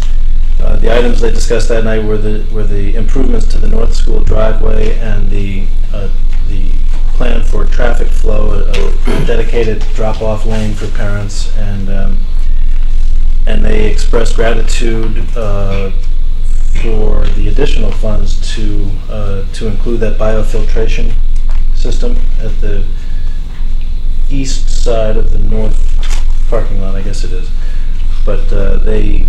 The items they discussed that night were the improvements to the North School driveway and the plan for traffic flow, a dedicated drop-off lane for parents, and they expressed gratitude for the additional funds to include that biofiltration system at the east side of the north parking lot, I guess it is. But they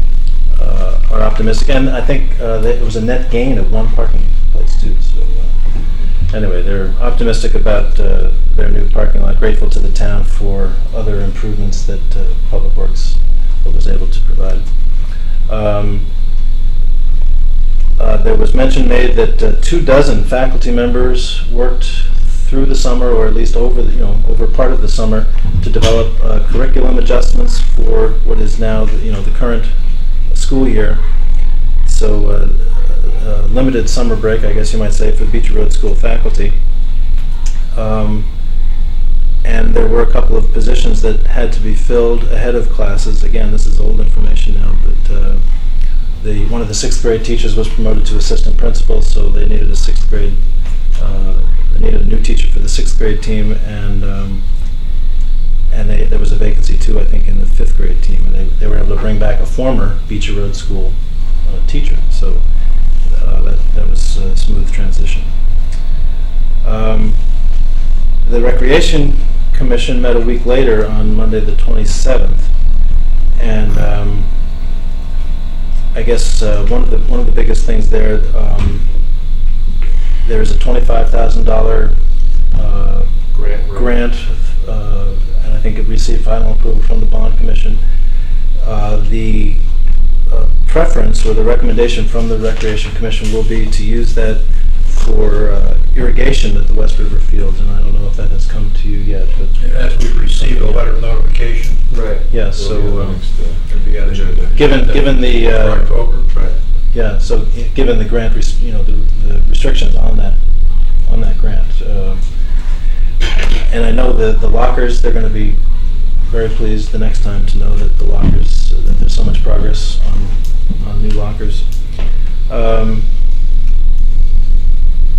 are optimistic, and I think that it was a net gain of one parking place too. So anyway, they're optimistic about their new parking lot, grateful to the town for other improvements that Public Works was able to provide. There was mention made that 24 faculty members worked through the summer, or at least over part of the summer, to develop curriculum adjustments for what is now the current school year. So limited summer break, I guess you might say, for the Beecher Road School faculty. And there were a couple of positions that had to be filled ahead of classes. Again, this is old information now, but one of the 6th grade teachers was promoted to assistant principal, so they needed they needed a new teacher for the 6th grade team, and there was a vacancy too, I think, in the 5th grade team, and they were able to bring back a former Beecher Road School teacher, so that was a smooth transition. The Recreation Commission met a week later on Monday the 27th, and I guess one of the biggest things there, there's a $25,000 grant, and I think it received final approval from the Bond Commission. The preference or the recommendation from the Recreation Commission will be to use that for irrigation at the West River Fields, and I don't know if that has come to you yet, but As we've received a letter of notification. Right. yeah. So It'll be on the agenda. given the For October. Right. yeah, so given the grant, the restrictions on that grant, and I know the lockers, they're going to be very pleased the next time to know that the lockers, that there's so much progress on new lockers.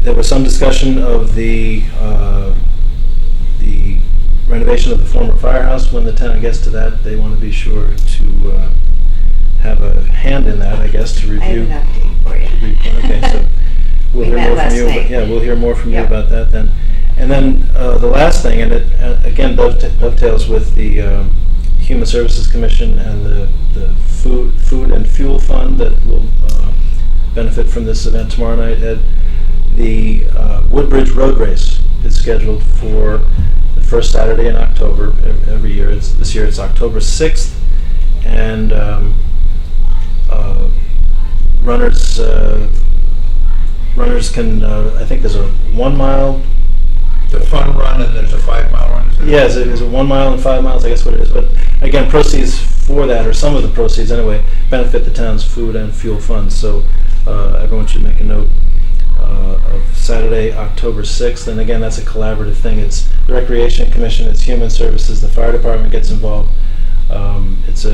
There was some discussion of the renovation of the former firehouse. When the town gets to that, they want to be sure to have a hand in that, I guess, to I review. have an update for you. Okay, so we'll We hear met more last from you. night. Yeah, we'll hear more from you Yep. about that then. And then the last thing, and it again dovetails with the Human Services Commission and the food and fuel fund that will benefit from this event tomorrow night. Ed, the Woodbridge Road Race is scheduled for the first Saturday in October every year. This year it's October 6th, and runners can, I think there's a 1 mile. The fun run and there's a 5 mile run? Yeah, is it 1 mile and 5 miles? I guess what it is. But again, proceeds for that, or some of the proceeds anyway, benefit the town's food and fuel funds. So everyone should make a note of Saturday, October 6th. And again, that's a collaborative thing. It's the Recreation Commission, it's Human Services, the fire department gets involved. It's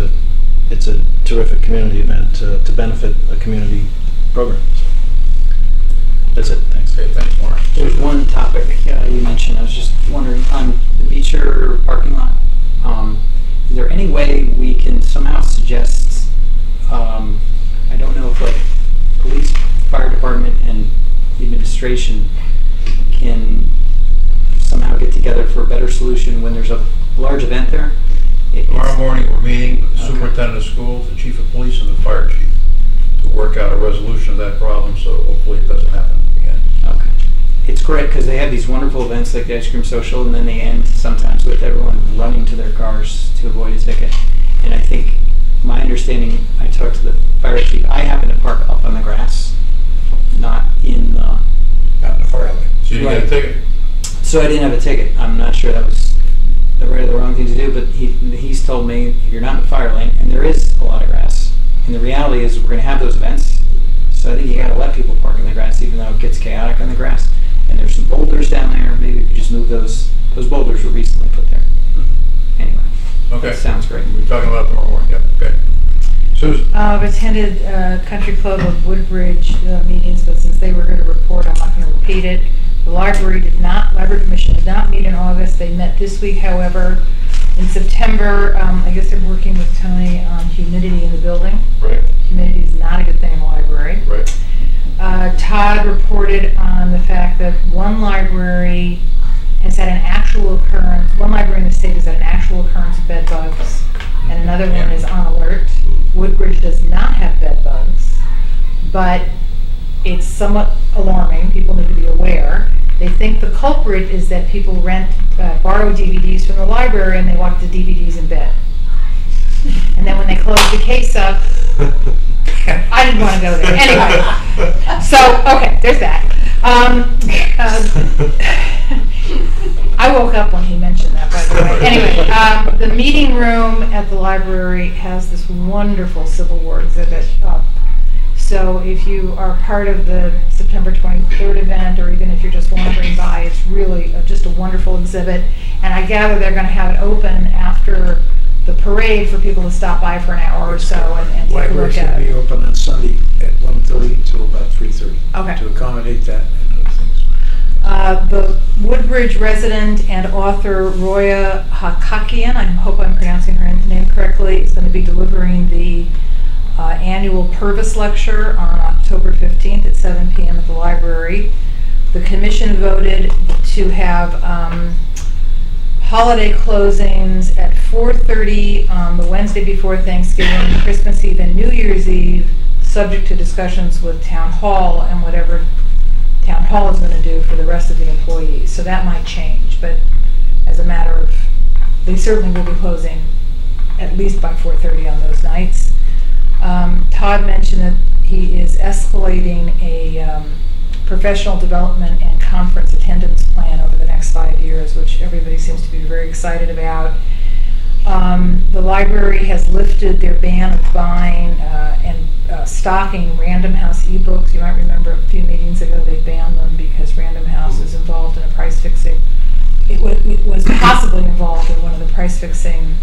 a terrific community event to benefit a community program. So that's it. Thanks. Okay, thanks, Mark. There's one topic you mentioned. I was just wondering on the Beecher parking lot. Is there any way we can somehow suggest? I don't know if like police, fire department, and the administration can somehow get together for a better solution when there's a large event there. Tomorrow morning, we're meeting with the Okay. superintendent of schools, the chief of police, and the fire chief to work out a resolution of that problem, so hopefully it doesn't happen again. Okay. It's great because they have these wonderful events like the ice cream social, and then they end sometimes with everyone running to their cars to avoid a ticket. And I think my understanding, I talked to the fire chief, I happen to park up on the grass, not in the... Out in the fire lane. So you get a Right. ticket? So I didn't have a ticket. I'm not sure that was the right or the wrong thing to do, but he's told me if you're not in the fire lane, and there is a lot of grass, and the reality is we're going to have those events, so I think you got to let people park in the grass, even though it gets chaotic on the grass. And there's some boulders down there. Maybe we could just move those. Those boulders were recently put there. Anyway, Okay. that sounds great. We're talking about it tomorrow morning, yep, okay. Susan? I've attended Country Club of Woodbridge meetings, but since they were here to report, I'm not going to repeat it. The library commission did not meet in August. They met this week, however. In September, I guess they're working with Tony on humidity in the building. Right, Humidity is not a good thing in the library. right. Todd reported on the fact that one library has had an actual occurrence, one library in the state has had an actual occurrence of bed bugs, and another one is on alert. Woodbridge does not have bed bugs, but it's somewhat alarming. People need to be aware. They think the culprit is that people borrow DVDs from the library and they watch the DVDs in bed. And then when they close the case up, I didn't want to go there. Anyway, so, okay, there's that. I woke up when he mentioned that, by the way. Anyway, the meeting room at the library has this wonderful Civil War exhibit up. So if you are part of the September 23rd event, or even if you're just wandering by, it's really just a wonderful exhibit. And I gather they're going to have it open after the parade for people to stop by for an hour or so and take a Library's look going at to be it. open on Sunday at 1:30 till about 3:30. Okay. To accommodate that and other things. The Woodbridge resident and author Roya Hakakian, I hope I'm pronouncing her name correctly, is going to be delivering the annual Purvis Lecture on October 15th at 7 p.m. at the library. The commission voted to have holiday closings at 4:30 on the Wednesday before Thanksgiving, Christmas Eve, and New Year's Eve, subject to discussions with Town Hall and whatever Town Hall is going to do for the rest of the employees. So that might change, but as a matter of, they certainly will be closing at least by 4:30 on those nights. Todd mentioned that he is escalating a professional development and conference attendance plan over the next 5 years, which everybody seems to be very excited about. The library has lifted their ban of buying and stocking Random House ebooks. You might remember a few meetings ago they banned them because Random House is involved in a price fixing was possibly involved in one of the price-fixing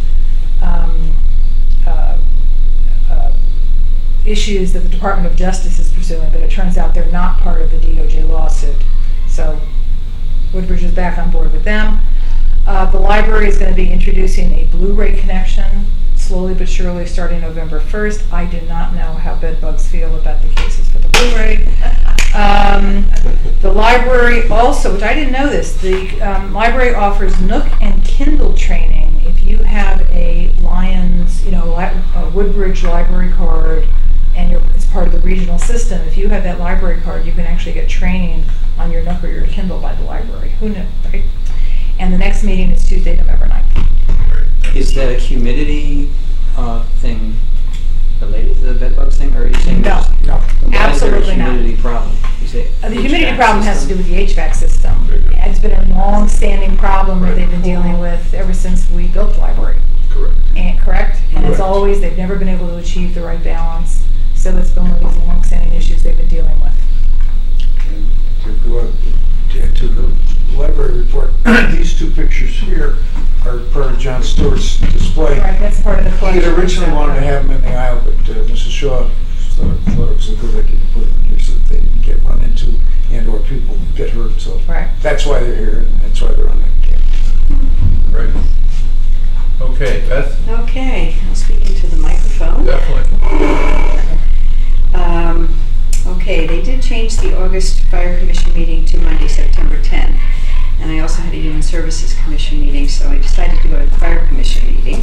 issues that the Department of Justice is pursuing, but it turns out they're not part of the DOJ lawsuit. So Woodbridge is back on board with them. The library is going to be introducing a Blu-ray connection slowly but surely starting November 1st. I do not know how bed bugs feel about the cases for the Blu-ray. The library also, which I didn't know this, the library offers Nook and Kindle training. If you have a Lions, a Woodbridge library card, and it's part of the regional system, if you have that library card, you can actually get training on your Nook or your Kindle by the library. Who knew, right? And the next meeting is Tuesday, November 9th. Is that a humidity thing related to the bed bugs thing, or are you saying No, no? absolutely not. Humidity problem? You say The humidity HVAC problem has to do system? with the HVAC system. It's been a long-standing problem that they've been dealing with ever since we built the library. Correct. Correct? And it's Correct. always, they've never been able to achieve the right balance. So it's been one of these long-standing issues they've been dealing with. And to go to the library report, these two pictures here are part of John Stewart's display. Right, that's part of the He collection. had originally wanted to have them in the aisle, but Mrs. Shaw thought it was a good idea to put them in here so that they didn't get run into and/or people get hurt. So Right. that's why they're here, and that's why they're on the camera. Right. Okay, Beth? Okay, I'll speak into the microphone. Definitely. Okay, they did change the August Fire Commission meeting to Monday, September 10th. And I also had a Human Services Commission meeting, so I decided to go to the Fire Commission meeting.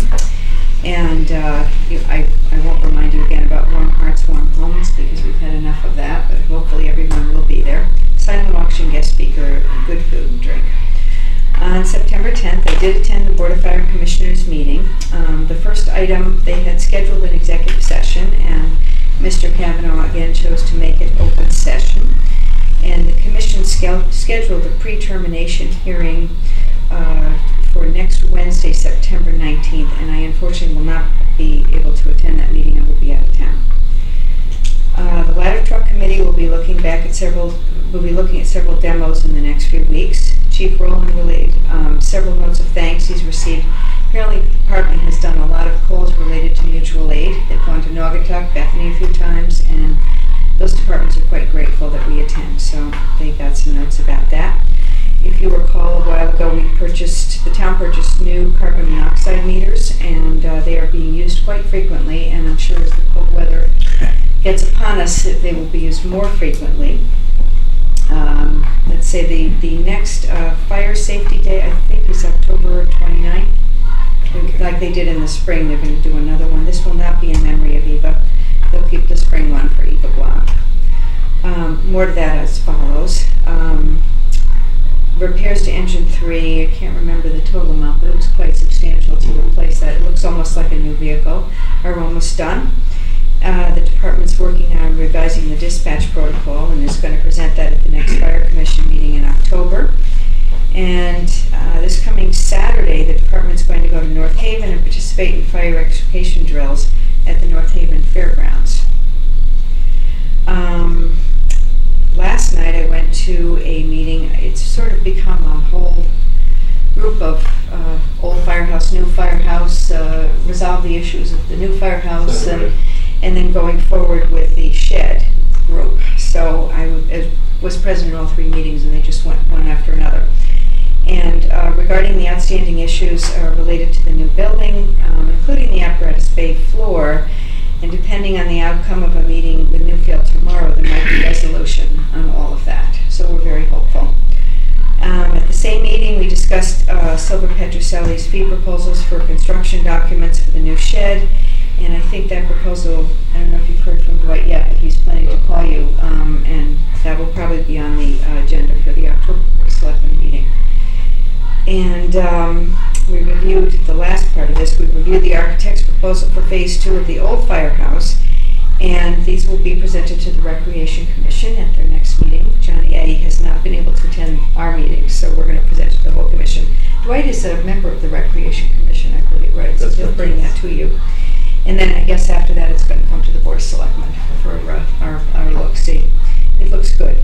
And I won't remind you again about Warm Hearts, Warm Homes, because we've had enough of that, but hopefully everyone will be there. Silent auction, guest speaker, good food and drink. On September 10th, I did attend the Board of Fire Commissioners meeting. The first item, they had scheduled an executive session, and Mr. Kavanaugh again chose to make it open session. And the commission scheduled a pre-termination hearing for next Wednesday, September 19th, and I unfortunately will not be able to attend that meeting. I will be out of town. The ladder truck committee will be looking at several demos in the next few weeks. Chief Rowland relayed several notes of thanks he's received. Apparently, the department has done a lot of calls related to mutual aid. They've gone to Naugatuck, Bethany a few times, and those departments are quite grateful that we attend, so they got some notes about that. If you recall, a while ago, the town purchased new carbon monoxide meters, and they are being used quite frequently, and I'm sure as the cold weather gets upon us, they will be used more frequently. Let's say the next fire safety day, I think, is October 29th. Like they did in the spring, they're going to do another one. This will not be in memory of Eva. They'll keep the spring one for Eva Block. More to that as follows. Repairs to engine 3, I can't remember the total amount, but it was quite substantial to replace that. It looks almost like a new vehicle. Are almost done. The department's working on revising the dispatch protocol and is going to present that at the next Fire Commission meeting in October. And this coming Saturday, the department's going to go to North Haven and participate in fire extrication drills at the North Haven Fairgrounds. Last night I went to a meeting. It's sort of become a whole group of old firehouse, new firehouse, resolve the issues of the new firehouse, and then going forward with the shed group. So I was present in all three meetings, and they just went one after another. And regarding the outstanding issues related to the new building, including the apparatus bay floor, and depending on the outcome of a meeting with Newfield tomorrow, there might be resolution on all of that. So we're very hopeful. At the same meeting, we discussed Silver Petroselli's fee proposals for construction documents for the new shed. And I think that proposal, I don't know if you've heard from Dwight yet, but he's planning to call you, and that will probably be on the agenda for the October Selectmen meeting. And we reviewed the last part of this. We reviewed the architect's proposal for Phase 2 of the old firehouse, and these will be presented to the Recreation Commission at their next meeting. Johnny A. has not been able to attend our meetings, so we're going to present it to the whole commission. Dwight is a member of the Recreation Commission, I believe, right? So he'll bring that to you. And then I guess after that, it's going to come to the Board of Selectmen for our look-see. It looks good.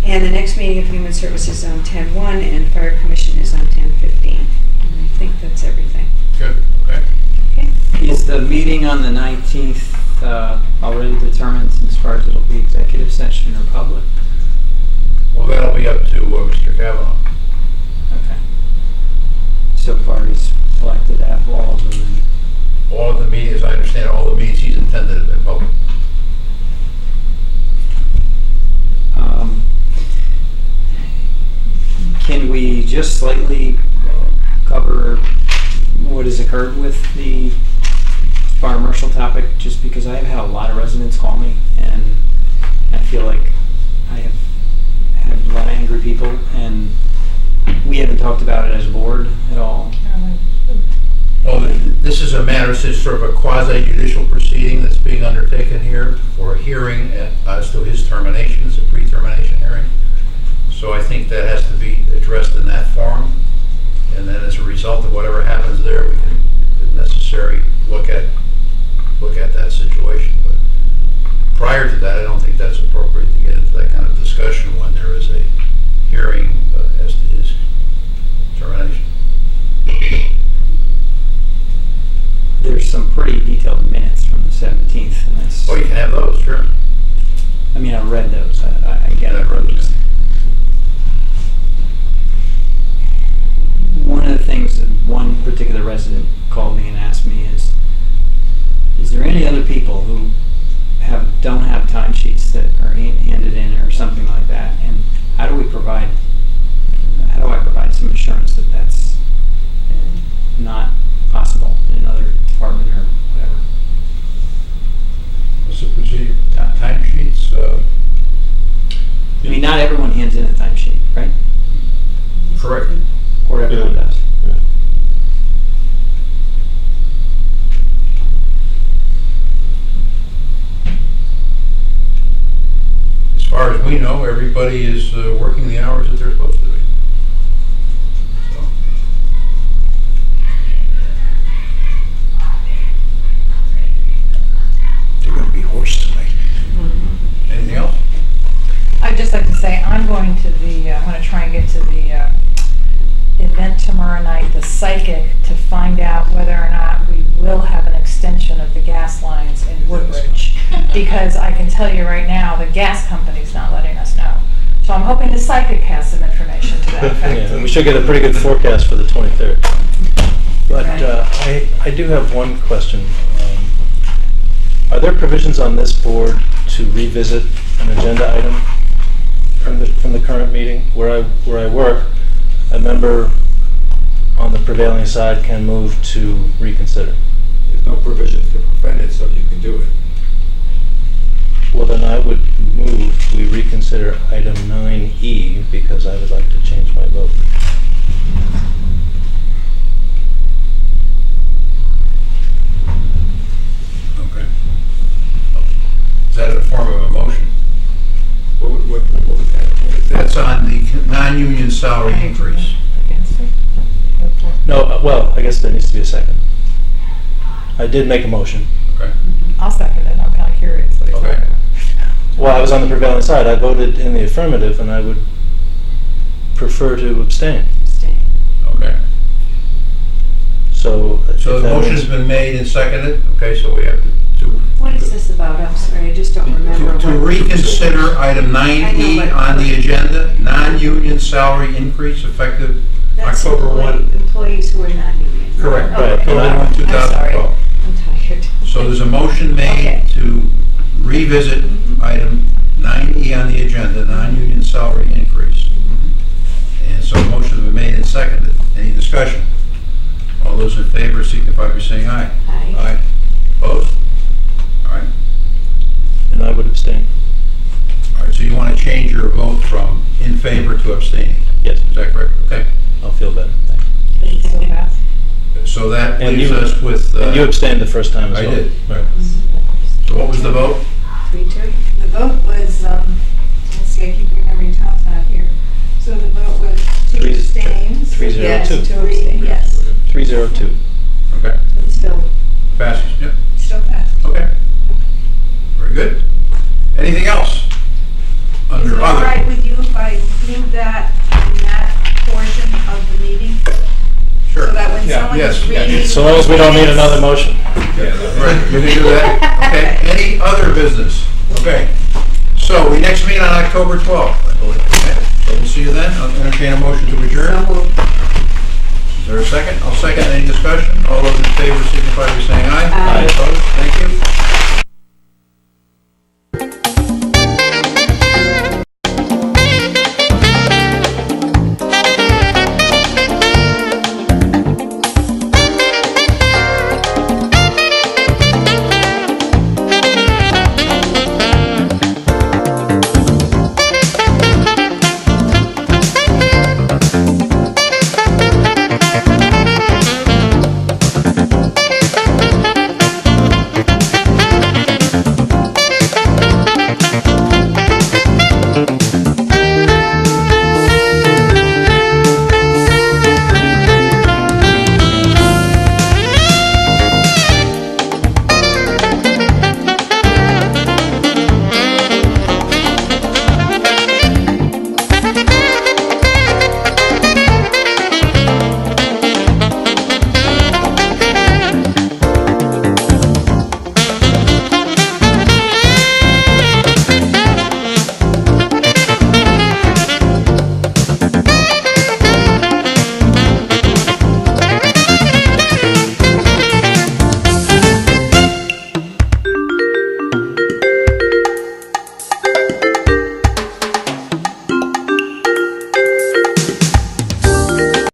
And the next meeting of Human Services is on 10/1, and Fire Commission is on 10/15. on the 19th already determined as far as it'll be executive session or public? Well, that'll be up to Mr. Kavanaugh. Okay. So far, he's selected to have all of them. All of the meetings, I understand, all the meetings he's intended have been public. Can we just slightly cover what has occurred with the fire marshal topic? Just because I've had a lot of residents call me, and I feel like I have had a lot of angry people, and we haven't talked about it as a board at all. Well, this is a matter, this is sort of a quasi-judicial proceeding that's being undertaken here for a hearing as to his termination. It's a pre-termination hearing. So I think that has to be addressed in that forum. And then as a result of whatever happens there, we can, if necessary, look at that situation. But prior to that, I don't think that's appropriate to get into that kind of discussion when there is a hearing as to his termination. There's some pretty detailed minutes from the 17th, and that's. Oh, you can have those, sure. I mean, I read those. I get it. I've read those. One of the things that one particular resident called me and asked me is there any other people who don't have timesheets that are handed in or something like that? And how do I provide some assurance that that's not possible in another department or whatever? What's the procedure? Timesheets? I mean, not everyone hands in a timesheet, right? Correct. Or everyone does. Yeah. As far as we know, everybody is working the hours that they're supposed to be. So. They're gonna be hoarse tonight. Anything else? I'd just like to say, I'm going to try and get to the event tomorrow night, the psychic, to find out whether or not we will have an extension of the gas lines in Woodbridge. Because I can tell you right now, the gas company's not letting us know. So I'm hoping the psychic has some information to that effect. Yeah, we should get a pretty good forecast for the 23rd. But I do have one question. Are there provisions on this board to revisit an agenda item from the current meeting? Where I work, a member on the prevailing side can move to reconsider. There's no provision to prevent it, so you can do it. Well, then I would move we reconsider item 9E because I would like to change my vote. Okay. Is that in the form of a motion? What was that? What is that? That's on the non-union salary increase. Against it? No, well, I guess there needs to be a second. I did make a motion. Okay. I'll second it, I'm kind of curious what he's Okay. talking about. Well, I was on the prevailing side. I voted in the affirmative, and I would prefer to abstain. Okay. So if So the that motion's was- been made and seconded, okay, so we have to What is this about? I'm sorry, I just don't remember. to what- reconsider item 9E on the agenda, non-union salary increase effective That's October 1. Employees who are not union. Correct, Oh, Right. okay. October 1, I'm sorry. 2012. I'm tired. So there's a motion made Okay. to revisit item 9E on the agenda, non-union salary increase. And so the motion has been made and seconded. Any discussion? All those in favor signify by saying aye. Aye. Aye. Opposed? All right. and I would abstain. All right, so you want to change your vote from in favor to abstaining? Yes, Is that correct? Okay. I'll feel better. Thank you. So fast. So that And leaves you- us with... And you abstained the first time as I well. did. Right. So what was the vote? 3-2? The vote was, let's see, I keep remembering Tom's not here. So the vote was two Three- abstains. 3-0-2. Yes, Two three, abstains. yes. 302. Okay. It's still, Passes, yep. Still passed. Okay. Very good. Anything else? Is Under it all other? right with you if I include that in that portion of the meeting? Sure. So that when Yeah, someone yes, is yeah, reading. So long as we don't need another motion. Yeah, Right, you can do that. Okay, any other business? Okay. So we next meet on October 12th, I believe. Okay, so we'll see you then. I'll entertain a motion to adjourn. So moved. Is there a second? I'll second. Any discussion? All those in favor signify by saying